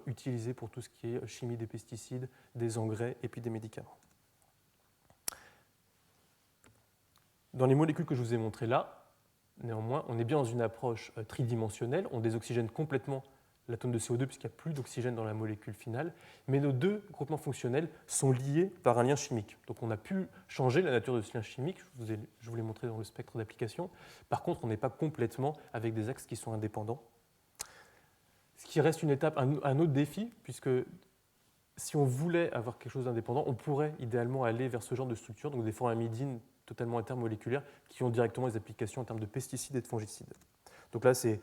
utilisés pour tout ce qui est chimie des pesticides, des engrais et puis des médicaments. Dans les molécules que je vous ai montrées là, néanmoins, on est bien dans une approche tridimensionnelle. On désoxygène complètement l'atome de CO2 puisqu'il n'y a plus d'oxygène dans la molécule finale, mais nos 2 groupements fonctionnels sont liés par un lien chimique. Donc on a pu changer la nature de ce lien chimique, je vous l'ai montré dans le spectre d'application. Par contre, on n'est pas complètement avec des axes qui sont indépendants. Ce qui reste une étape, un autre défi, puisque si on voulait avoir quelque chose d'indépendant, on pourrait idéalement aller vers ce genre de structure, donc des formamidines totalement intermoléculaires qui ont directement des applications en termes de pesticides et de fongicides. Donc là, c'est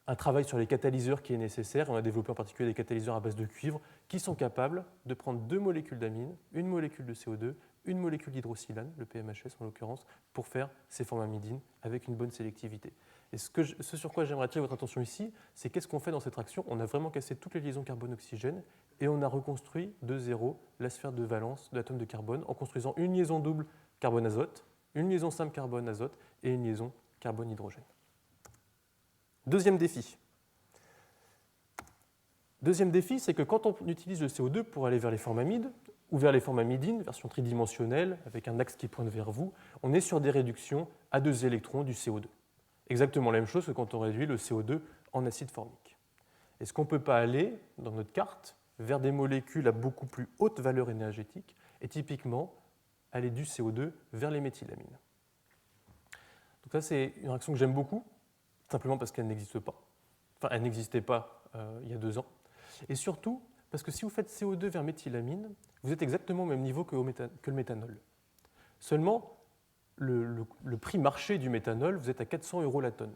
un travail sur les catalyseurs qui est nécessaire. On a développé en particulier des catalyseurs à base de cuivre qui sont capables de prendre 2 molécules d'amine, une molécule de CO2, une molécule d'hydrosilane, le PMHS en l'occurrence, pour faire ces formamidines avec une bonne sélectivité. Et ce sur quoi j'aimerais attirer votre attention ici, c'est qu'est-ce qu'on fait dans cette réaction. On a vraiment cassé toutes les liaisons carbone-oxygène et on a reconstruit de zéro la sphère de valence de l'atome de carbone en construisant une liaison double carbone-azote, une liaison simple carbone-azote et une liaison carbone-hydrogène. Deuxième défi. Deuxième défi, c'est que quand on utilise le CO2 pour aller vers les formamides ou vers les formamidines, version tridimensionnelle, avec un axe qui pointe vers vous, on est sur des réductions à 2 électrons du CO2. Exactement la même chose que quand on réduit le CO2 en acide formique. Est-ce qu'on ne peut pas aller, dans notre carte, vers des molécules à beaucoup plus haute valeur énergétique et typiquement aller du CO2 vers les méthylamines? Donc ça, c'est une réaction que j'aime beaucoup, simplement parce qu'elle n'existe pas. Enfin, elle n'existait pas il y a 2 ans. Et surtout, parce que si vous faites CO2 vers méthylamine, vous êtes exactement au même niveau que le méthanol. Seulement, le prix marché du méthanol, vous êtes à 400 € la tonne.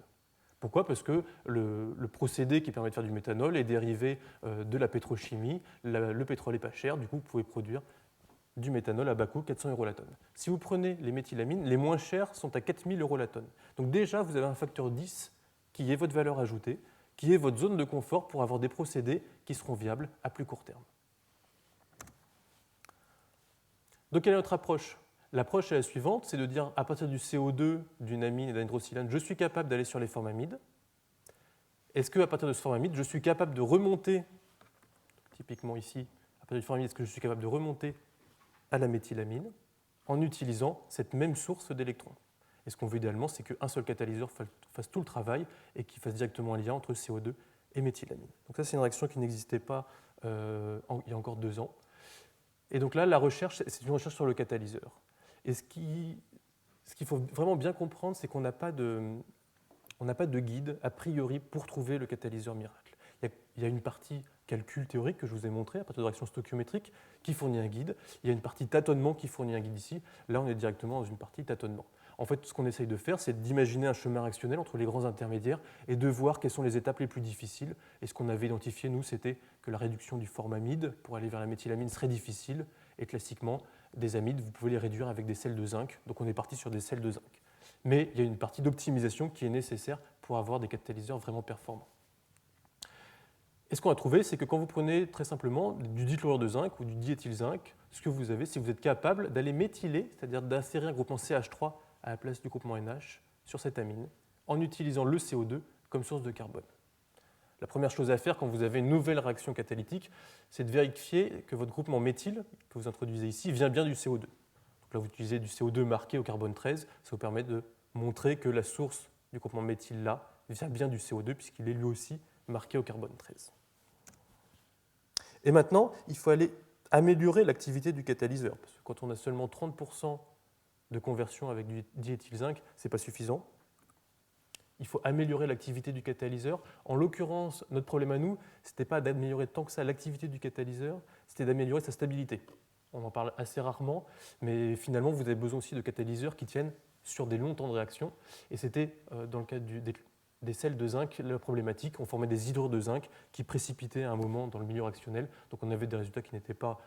Pourquoi ? Parce que le procédé qui permet de faire du méthanol est dérivé de la pétrochimie. Le pétrole n'est pas cher, du coup, vous pouvez produire du méthanol à bas coût, 400 € la tonne. Si vous prenez les méthylamines, les moins chères sont à 4000 € la tonne. Donc déjà, vous avez un facteur 10 qui est votre valeur ajoutée, qui est votre zone de confort pour avoir des procédés qui seront viables à plus court terme. Donc quelle est notre approche ? L'approche est la suivante, c'est de dire à partir du CO2, d'une amine et d'un hydrosilane, je suis capable d'aller sur les formamides. Est-ce qu'à partir de ce formamide, je suis capable de remonter, typiquement ici, à partir du formamide, est-ce que je suis capable de remonter à la méthylamine en utilisant cette même source d'électrons? Et ce qu'on veut idéalement, c'est qu'un seul catalyseur fasse tout le travail et qu'il fasse directement un lien entre CO2 et méthylamine. Donc ça, c'est une réaction qui n'existait pas il y a encore 2 ans. Et donc là, la recherche, c'est une recherche sur le catalyseur. Et ce qu'il faut vraiment bien comprendre, c'est qu'on n'a pas de guide, a priori, pour trouver le catalyseur miracle. Il y a une partie calcul théorique que je vous ai montré à partir de réactions stoichiométriques qui fournit un guide. Il y a une partie tâtonnement qui fournit un guide ici. Là, on est directement dans une partie tâtonnement. En fait, ce qu'on essaye de faire, c'est d'imaginer un chemin réactionnel entre les grands intermédiaires et de voir quelles sont les étapes les plus difficiles. Et ce qu'on avait identifié, nous, c'était que la réduction du formamide pour aller vers la méthylamine serait difficile. Et classiquement, des amides, vous pouvez les réduire avec des sels de zinc. Donc on est parti sur des sels de zinc. Mais il y a une partie d'optimisation qui est nécessaire pour avoir des catalyseurs vraiment performants. Et ce qu'on a trouvé, c'est que quand vous prenez très simplement du dichlorure de zinc ou du diéthylzinc, ce que vous avez, c'est que vous êtes capable d'aller méthyler, c'est-à-dire d'insérer un groupement CH3 à la place du groupement NH sur cette amine, en utilisant le CO2 comme source de carbone. La première chose à faire quand vous avez une nouvelle réaction catalytique, c'est de vérifier que votre groupement méthyle, que vous introduisez ici, vient bien du CO2. Donc là, vous utilisez du CO2 marqué au carbone 13, ça vous permet de montrer que la source du groupement méthyle là vient bien du CO2, puisqu'il est lui aussi marqué au carbone 13. Et maintenant, il faut aller améliorer l'activité du catalyseur, parce que quand on a seulement 30% de conversion avec du diéthylzinc, ce n'est pas suffisant. Il faut améliorer l'activité du catalyseur. En l'occurrence, notre problème à nous, ce n'était pas d'améliorer tant que ça l'activité du catalyseur, c'était d'améliorer sa stabilité. On en parle assez rarement, mais finalement, vous avez besoin aussi de catalyseurs qui tiennent sur des longs temps de réaction. Et c'était, dans le cas des sels de zinc, la problématique. On formait des hydrures de zinc qui précipitaient à un moment dans le milieu réactionnel. Donc on avait des résultats qui n'étaient pas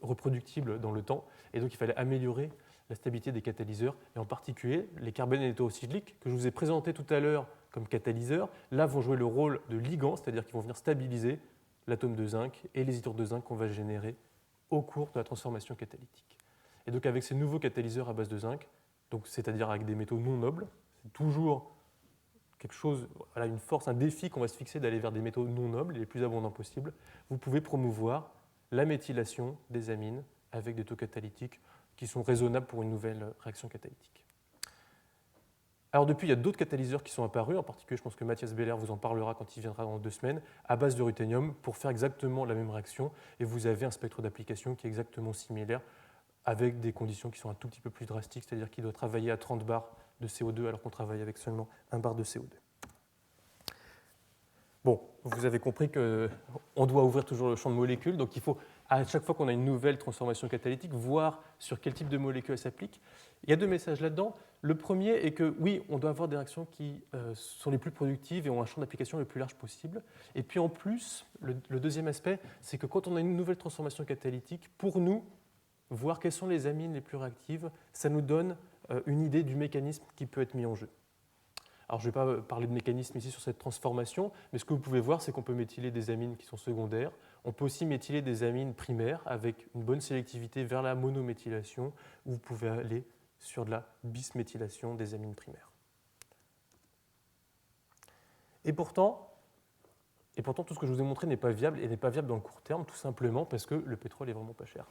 reproductibles dans le temps. Et donc il fallait améliorer la stabilité des catalyseurs, et en particulier les carbones hétérocycliques que je vous ai présentés tout à l'heure comme catalyseurs, là vont jouer le rôle de ligand, c'est-à-dire qu'ils vont venir stabiliser l'atome de zinc et les hydrures de zinc qu'on va générer au cours de la transformation catalytique. Et donc avec ces nouveaux catalyseurs à base de zinc, donc c'est-à-dire avec des métaux non nobles, c'est toujours quelque chose, voilà, une force, un défi qu'on va se fixer d'aller vers des métaux non nobles, les plus abondants possibles, vous pouvez promouvoir la méthylation des amines avec des taux catalytiques qui sont raisonnables pour une nouvelle réaction catalytique. Alors depuis, il y a d'autres catalyseurs qui sont apparus, en particulier, je pense que Mathias Beller vous en parlera quand il viendra dans 2 semaines, à base de ruthénium pour faire exactement la même réaction, et vous avez un spectre d'application qui est exactement similaire, avec des conditions qui sont un tout petit peu plus drastiques, c'est-à-dire qu'il doit travailler à 30 bars de CO2 alors qu'on travaille avec seulement 1 bar de CO2. Bon, vous avez compris qu'on doit ouvrir toujours le champ de molécules, donc il faut, à chaque fois qu'on a une nouvelle transformation catalytique, voir sur quel type de molécule elle s'applique. Il y a 2 messages là-dedans. Le premier est que oui, on doit avoir des réactions qui sont les plus productives et ont un champ d'application le plus large possible. Et puis en plus, le deuxième aspect, c'est que quand on a une nouvelle transformation catalytique, pour nous, voir quelles sont les amines les plus réactives, ça nous donne une idée du mécanisme qui peut être mis en jeu. Alors, je ne vais pas parler de mécanisme ici sur cette transformation, mais ce que vous pouvez voir, c'est qu'on peut méthyler des amines qui sont secondaires. On peut aussi méthyler des amines primaires avec une bonne sélectivité vers la monométhylation, où vous pouvez aller sur de la bisméthylation des amines primaires. Et pourtant, tout ce que je vous ai montré n'est pas viable, et n'est pas viable dans le court terme, tout simplement parce que le pétrole est vraiment pas cher.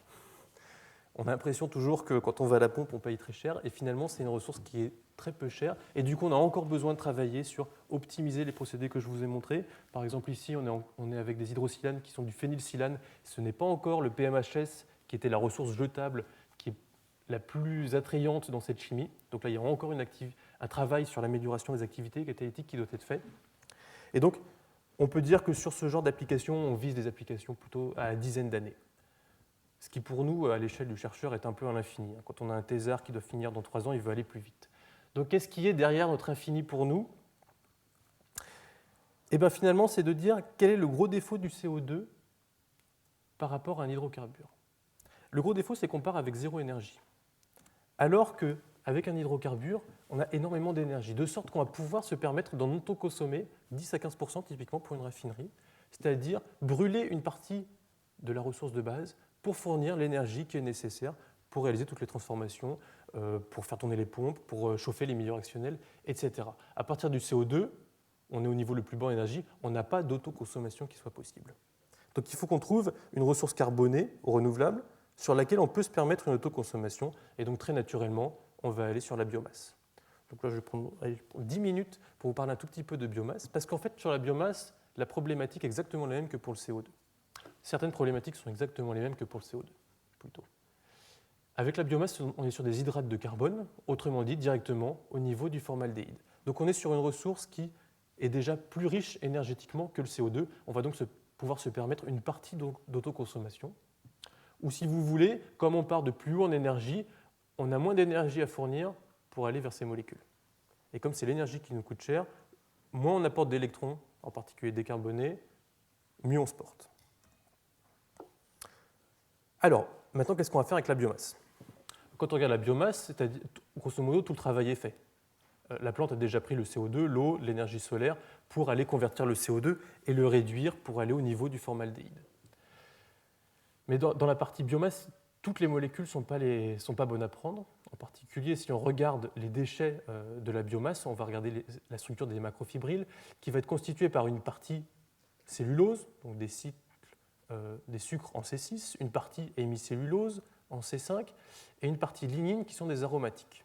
On a l'impression toujours que quand on va à la pompe, on paye très cher, et finalement, c'est une ressource qui est très peu chère, et du coup, on a encore besoin de travailler sur optimiser les procédés que je vous ai montrés. Par exemple, ici, on est avec des hydrosilanes qui sont du phénylsilane. Ce n'est pas encore le PMHS, qui était la ressource jetable, qui est la plus attrayante dans cette chimie. Donc là, il y a encore un travail sur l'amélioration des activités catalytiques qui doit être fait. Et donc, on peut dire que sur ce genre d'application, on vise des applications plutôt à dizaines d'années. Ce qui pour nous, à l'échelle du chercheur, est un peu à l'infini. Quand on a un thésard qui doit finir dans 3 ans, il veut aller plus vite. Donc qu'est-ce qui est derrière notre infini pour nous ? Eh bien finalement, c'est de dire quel est le gros défaut du CO2 par rapport à un hydrocarbure. Le gros défaut, c'est qu'on part avec 0 énergie. Alors qu'avec un hydrocarbure, on a énormément d'énergie, de sorte qu'on va pouvoir se permettre d'en autoconsommer 10 à 15% typiquement pour une raffinerie, c'est-à-dire brûler une partie de la ressource de base pour fournir l'énergie qui est nécessaire pour réaliser toutes les transformations, pour faire tourner les pompes, pour chauffer les milieux réactionnels, etc. À partir du CO2, on est au niveau le plus bas en énergie, on n'a pas d'autoconsommation qui soit possible. Donc il faut qu'on trouve une ressource carbonée, renouvelable, sur laquelle on peut se permettre une autoconsommation, et donc très naturellement, on va aller sur la biomasse. Donc là, je vais prendre 10 minutes pour vous parler un tout petit peu de biomasse, parce qu'en fait, sur la biomasse, la problématique est exactement la même que pour le CO2. Certaines problématiques sont exactement les mêmes que pour le CO2, plutôt. Avec la biomasse, on est sur des hydrates de carbone, autrement dit, directement au niveau du formaldéhyde. Donc on est sur une ressource qui est déjà plus riche énergétiquement que le CO2. On va donc pouvoir se permettre une partie d'autoconsommation. Ou si vous voulez, comme on part de plus haut en énergie, on a moins d'énergie à fournir pour aller vers ces molécules. Et comme c'est l'énergie qui nous coûte cher, moins on apporte d'électrons, en particulier décarbonés, mieux on se porte. Alors, maintenant, qu'est-ce qu'on va faire avec la biomasse ? Quand on regarde la biomasse, c'est-à-dire, grosso modo, tout le travail est fait. La plante a déjà pris le CO2, l'eau, l'énergie solaire pour aller convertir le CO2 et le réduire pour aller au niveau du formaldéhyde. Mais dans la partie biomasse, toutes les molécules ne sont pas bonnes à prendre. En particulier, si on regarde les déchets de la biomasse, on va regarder la structure des macrofibrilles, qui va être constituée par une partie cellulose, donc des sucres en C6, une partie hémicellulose en C5, et une partie lignine qui sont des aromatiques.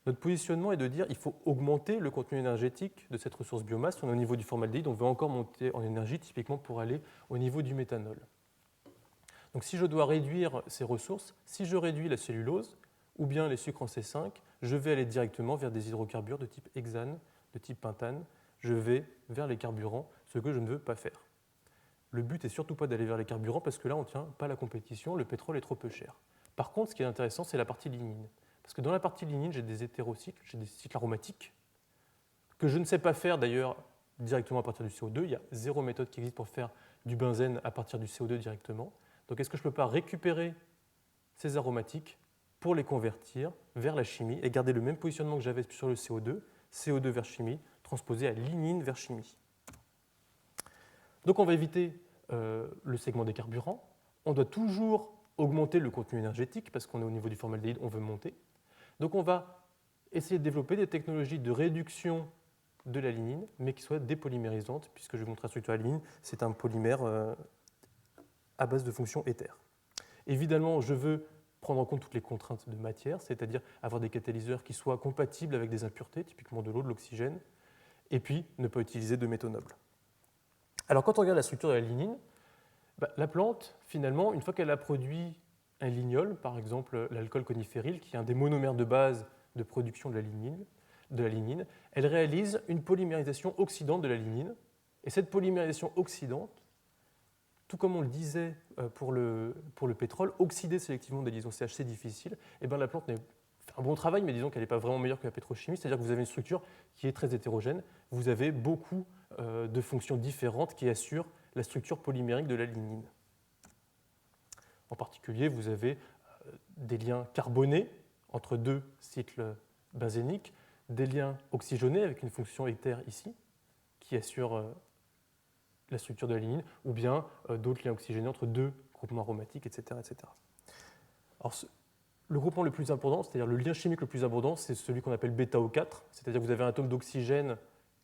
Notre positionnement est de dire qu'il faut augmenter le contenu énergétique de cette ressource biomasse. On est au niveau du formaldéhyde, on veut encore monter en énergie, typiquement pour aller au niveau du méthanol. Donc si je dois réduire ces ressources, si je réduis la cellulose ou bien les sucres en C5, je vais aller directement vers des hydrocarbures de type hexane, de type pentane. Je vais vers les carburants, ce que je ne veux pas faire. Le but n'est surtout pas d'aller vers les carburants parce que là, on ne tient pas la compétition, le pétrole est trop peu cher. Par contre, ce qui est intéressant, c'est la partie lignine. Parce que dans la partie lignine, j'ai des hétérocycles, j'ai des cycles aromatiques, que je ne sais pas faire d'ailleurs directement à partir du CO2. Il y a zéro méthode qui existe pour faire du benzène à partir du CO2 directement. Donc est-ce que je ne peux pas récupérer ces aromatiques pour les convertir vers la chimie et garder le même positionnement que j'avais sur le CO2, CO2 vers chimie, transposé à lignine vers chimie. Donc on va éviter le segment des carburants. On doit toujours augmenter le contenu énergétique parce qu'on est au niveau du formaldéhyde, on veut monter. Donc on va essayer de développer des technologies de réduction de la lignine, mais qui soient dépolymérisantes, puisque je vous montre la structure de la lignine, c'est un polymère à base de fonction éther. Évidemment, je veux prendre en compte toutes les contraintes de matière, c'est-à-dire avoir des catalyseurs qui soient compatibles avec des impuretés, typiquement de l'eau, de l'oxygène, et puis ne pas utiliser de métaux nobles. Alors quand on regarde la structure de la lignine, la plante, finalement, une fois qu'elle a produit un lignol, par exemple l'alcool coniféryl, qui est un des monomères de base de production de la lignine, elle réalise une polymérisation oxydante de la lignine. Et cette polymérisation oxydante, tout comme on le disait pour le pétrole, oxyder sélectivement des liaisons CH, c'est difficile. Et bien la plante fait un bon travail, mais disons qu'elle n'est pas vraiment meilleure que la pétrochimie, c'est-à-dire que vous avez une structure qui est très hétérogène. Vous avez beaucoup de fonctions différentes qui assurent la structure polymérique de la lignine. En particulier, vous avez des liens carbonés entre deux cycles benzéniques, des liens oxygénés avec une fonction éther ici, qui assure la structure de la lignine, ou bien d'autres liens oxygénés entre deux groupements aromatiques, etc. etc. Alors, le groupement le plus important, c'est-à-dire le lien chimique le plus abondant, c'est celui qu'on appelle βO4, c'est-à-dire que vous avez un atome d'oxygène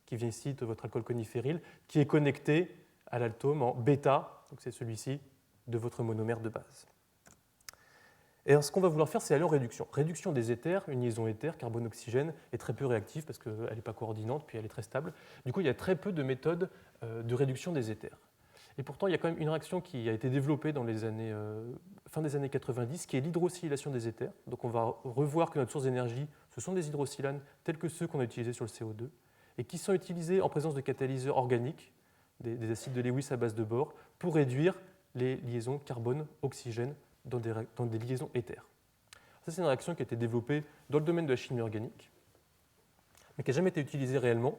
qui vient ici de votre alcool coniféryl, qui est connecté à l'atome en bêta, donc c'est celui-ci, de votre monomère de base. Et alors, ce qu'on va vouloir faire, c'est aller en réduction. Réduction des éthers, une liaison éther, carbone-oxygène, est très peu réactive parce qu'elle n'est pas coordinante, puis elle est très stable. Du coup, il y a très peu de méthodes de réduction des éthers. Et pourtant, il y a quand même une réaction qui a été développée dans les fin des années 90, qui est l'hydrosylation des éthers. Donc on va revoir que notre source d'énergie, ce sont des hydrosylanes tels que ceux qu'on a utilisés sur le CO2, et qui sont utilisés en présence de catalyseurs organiques, des acides de Lewis à base de bore, pour réduire les liaisons carbone-oxygène dans des liaisons éthers. Ça, c'est une réaction qui a été développée dans le domaine de la chimie organique, mais qui n'a jamais été utilisée réellement.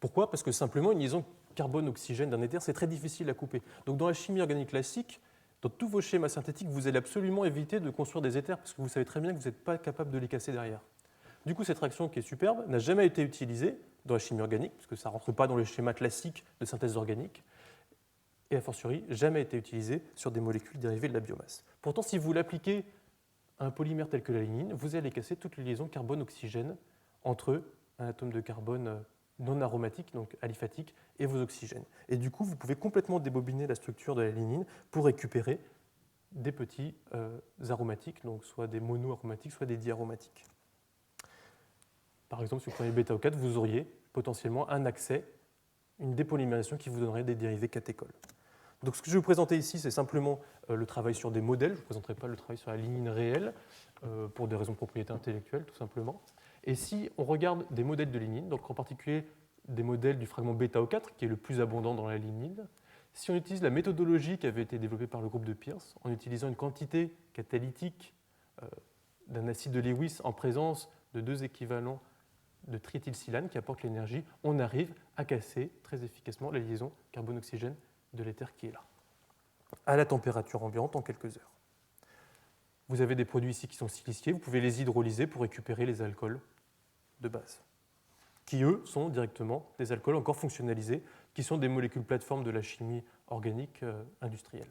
Pourquoi ? Parce que simplement, une liaison carbone-oxygène d'un éther, c'est très difficile à couper. Donc dans la chimie organique classique, dans tous vos schémas synthétiques, vous allez absolument éviter de construire des éthers, parce que vous savez très bien que vous n'êtes pas capable de les casser derrière. Du coup, cette réaction qui est superbe n'a jamais été utilisée dans la chimie organique, parce que ça ne rentre pas dans le schéma classique de synthèse organique, et a fortiori jamais été utilisé sur des molécules dérivées de la biomasse. Pourtant, si vous l'appliquez à un polymère tel que la lignine, vous allez casser toutes les liaisons carbone-oxygène entre un atome de carbone non aromatique, donc aliphatique, et vos oxygènes. Et du coup, vous pouvez complètement débobiner la structure de la lignine pour récupérer des petits aromatiques, donc soit des monoaromatiques, soit des diaromatiques. par exemple, si vous prenez le β-O4, vous auriez potentiellement un accès, une dépolymérisation qui vous donnerait des dérivés catécholes. Donc ce que je vais vous présenter ici, c'est simplement le travail sur des modèles. Je ne vous présenterai pas le travail sur la lignine réelle, pour des raisons de propriété intellectuelle, tout simplement. Et si on regarde des modèles de lignine, donc en particulier des modèles du fragment β-O4, qui est le plus abondant dans la lignine, si on utilise la méthodologie qui avait été développée par le groupe de Peirce, en utilisant une quantité catalytique d'un acide de Lewis en présence de 2 équivalents de triéthylsilane qui apportent l'énergie, on arrive à casser très efficacement la liaison carbone-oxygène de l'éther qui est là, à la température ambiante en quelques heures. Vous avez des produits ici qui sont siliciés, vous pouvez les hydrolyser pour récupérer les alcools de base, qui eux sont directement des alcools encore fonctionnalisés, qui sont des molécules plateformes de la chimie organique industrielle.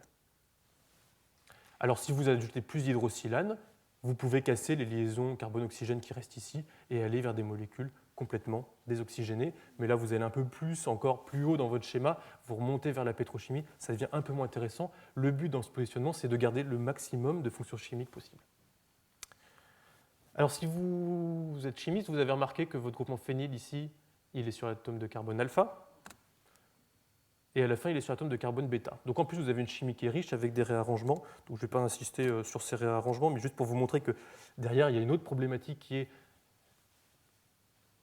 Alors si vous ajoutez plus d'hydrosilane, vous pouvez casser les liaisons carbone-oxygène qui restent ici et aller vers des molécules complètement désoxygénées. Mais là, vous allez un peu plus, encore plus haut dans votre schéma, vous remontez vers la pétrochimie, ça devient un peu moins intéressant. Le but dans ce positionnement, c'est de garder le maximum de fonctions chimiques possibles. Alors si vous êtes chimiste, vous avez remarqué que votre groupement phényl ici, il est sur l'atome de carbone alpha, et à la fin, il est sur l'atome de carbone bêta. Donc en plus, vous avez une chimie qui est riche avec des réarrangements. Donc je ne vais pas insister sur ces réarrangements, mais juste pour vous montrer que derrière, il y a une autre problématique qui est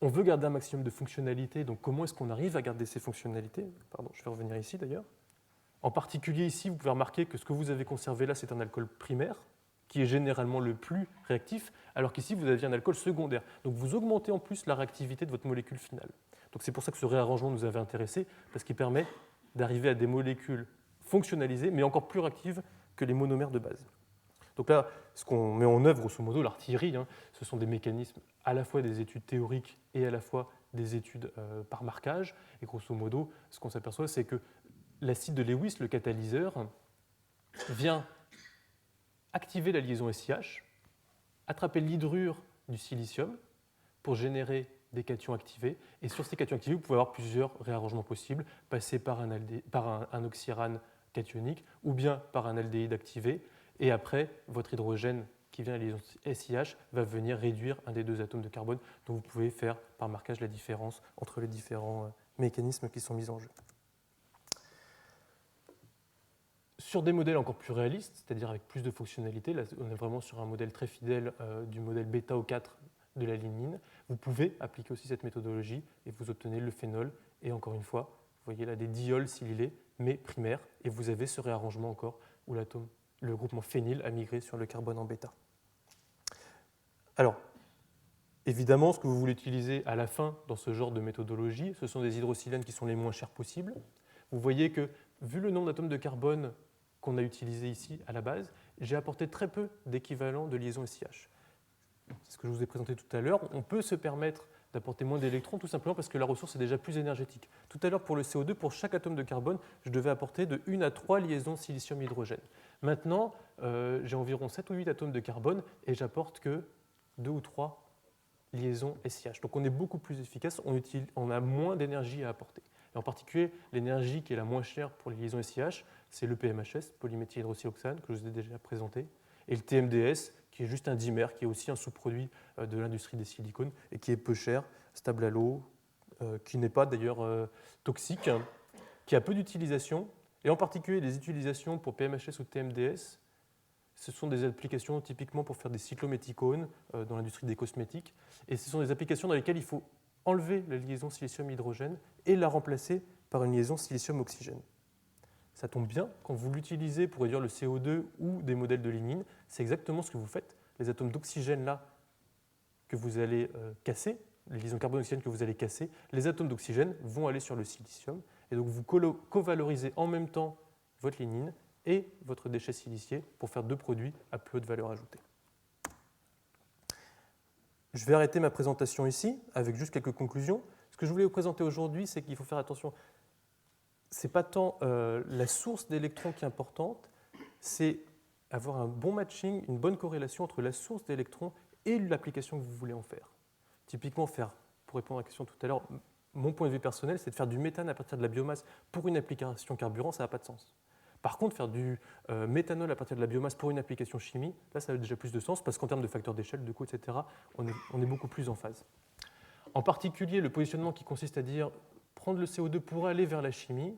on veut garder un maximum de fonctionnalités, donc comment est-ce qu'on arrive à garder ces fonctionnalités? Pardon, je vais revenir ici d'ailleurs. En particulier ici, vous pouvez remarquer que ce que vous avez conservé là, c'est un alcool primaire, qui est généralement le plus réactif, alors qu'ici, vous aviez un alcool secondaire. Donc vous augmentez en plus la réactivité de votre molécule finale. Donc c'est pour ça que ce réarrangement nous avait intéressé, parce qu'il permet d'arriver à des molécules fonctionnalisées, mais encore plus réactives que les monomères de base. Donc là, ce qu'on met en œuvre, grosso modo, l'artillerie, ce sont des mécanismes à la fois des études théoriques et à la fois des études par marquage. Et grosso modo, ce qu'on s'aperçoit, c'est que l'acide de Lewis, le catalyseur, vient activer la liaison SiH, attraper l'hydrure du silicium pour générer des cations activés. Et sur ces cations activés, vous pouvez avoir plusieurs réarrangements possibles, passer par un oxyrane cationique ou bien par un aldéhyde activé. Et après, votre hydrogène qui vient de la liaison SiH va venir réduire un des 2 atomes de carbone. Donc vous pouvez faire par marquage la différence entre les différents mécanismes qui sont mis en jeu. Sur des modèles encore plus réalistes, c'est-à-dire avec plus de fonctionnalités, là on est vraiment sur un modèle très fidèle du modèle β-O4 de la lignine, vous pouvez appliquer aussi cette méthodologie et vous obtenez le phénol. Et encore une fois, vous voyez là des diols silylés, mais primaires, et vous avez ce réarrangement encore où le groupement phényl a migré sur le carbone en bêta. Alors, évidemment, ce que vous voulez utiliser à la fin dans ce genre de méthodologie, ce sont des hydrosilènes qui sont les moins chers possibles. Vous voyez que, vu le nombre d'atomes de carbone qu'on a utilisé ici à la base, j'ai apporté très peu d'équivalent de liaison SiH. C'est ce que je vous ai présenté tout à l'heure. On peut se permettre d'apporter moins d'électrons tout simplement parce que la ressource est déjà plus énergétique. Tout à l'heure, pour le CO2, pour chaque atome de carbone, je devais apporter de 1 à 3 liaisons silicium-hydrogène. Maintenant, j'ai environ 7 ou 8 atomes de carbone et j'apporte que 2 ou 3 liaisons SiH. Donc on est beaucoup plus efficace, on a moins d'énergie à apporter. Et en particulier, l'énergie qui est la moins chère pour les liaisons SiH, c'est le PMHS, polyméthylhydroxyoxane, que je vous ai déjà présenté, et le TMDS, qui est juste un dimère, qui est aussi un sous-produit de l'industrie des silicones et qui est peu cher, stable à l'eau, qui n'est pas d'ailleurs toxique, qui a peu d'utilisation, et en particulier les utilisations pour PMHS ou TMDS, ce sont des applications typiquement pour faire des cyclométhicones dans l'industrie des cosmétiques, et ce sont des applications dans lesquelles il faut enlever la liaison silicium-hydrogène et la remplacer par une liaison silicium-oxygène. Ça tombe bien, quand vous l'utilisez pour réduire le CO2 ou des modèles de lignine, c'est exactement ce que vous faites. Les atomes d'oxygène là que vous allez casser, les liaisons carbone-oxygène que vous allez casser, les atomes d'oxygène vont aller sur le silicium, et donc vous covalorisez en même temps votre lignine et votre déchet silicié pour faire 2 produits à plus haute valeur ajoutée. Je vais arrêter ma présentation ici avec juste quelques conclusions. Ce que je voulais vous présenter aujourd'hui, c'est qu'il faut faire attention. Ce n'est pas tant la source d'électrons qui est importante, c'est avoir un bon matching, une bonne corrélation entre la source d'électrons et l'application que vous voulez en faire. Typiquement, pour répondre à la question tout à l'heure, mon point de vue personnel, c'est de faire du méthane à partir de la biomasse pour une application carburant, ça n'a pas de sens. Par contre, faire du méthanol à partir de la biomasse pour une application chimie, là, ça a déjà plus de sens parce qu'en termes de facteurs d'échelle, de coût, etc., on est beaucoup plus en phase. En particulier, le positionnement qui consiste à dire prendre le CO2 pour aller vers la chimie,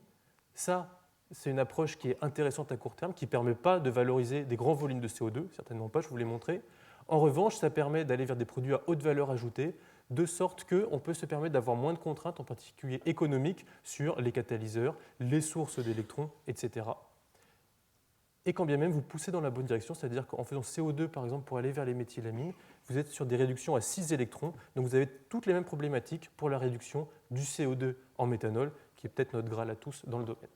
ça, c'est une approche qui est intéressante à court terme, qui ne permet pas de valoriser des grands volumes de CO2, certainement pas, je vous l'ai montré. En revanche, ça permet d'aller vers des produits à haute valeur ajoutée, de sorte qu'on peut se permettre d'avoir moins de contraintes, en particulier économiques, sur les catalyseurs, les sources d'électrons, etc. Et quand bien même vous poussez dans la bonne direction, c'est-à-dire qu'en faisant CO2 par exemple pour aller vers les méthylamines, vous êtes sur des réductions à 6 électrons, donc vous avez toutes les mêmes problématiques pour la réduction du CO2 en méthanol, qui est peut-être notre Graal à tous dans le domaine.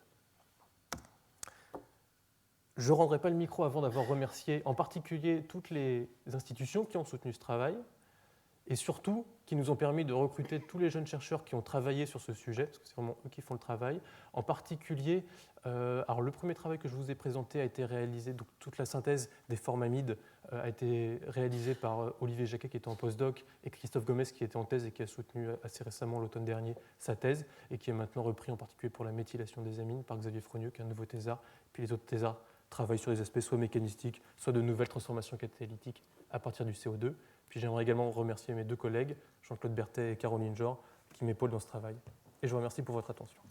Je ne rendrai pas le micro avant d'avoir remercié en particulier toutes les institutions qui ont soutenu ce travail et surtout qui nous ont permis de recruter tous les jeunes chercheurs qui ont travaillé sur ce sujet, parce que c'est vraiment eux qui font le travail. En particulier, alors le premier travail que je vous ai présenté a été réalisé, donc toute la synthèse des formamides a été réalisée par Olivier Jacquet qui était en postdoc et Christophe Gomez qui était en thèse et qui a soutenu assez récemment l'automne dernier sa thèse et qui est maintenant repris en particulier pour la méthylation des amines par Xavier Frenieux qui est un nouveau thésard, puis les autres thésards travaillent sur des aspects soit mécanistiques, soit de nouvelles transformations catalytiques à partir du CO2. Puis j'aimerais également remercier mes deux collègues, Jean-Claude Berthet et Caroline Jor, qui m'épaulent dans ce travail. Et je vous remercie pour votre attention.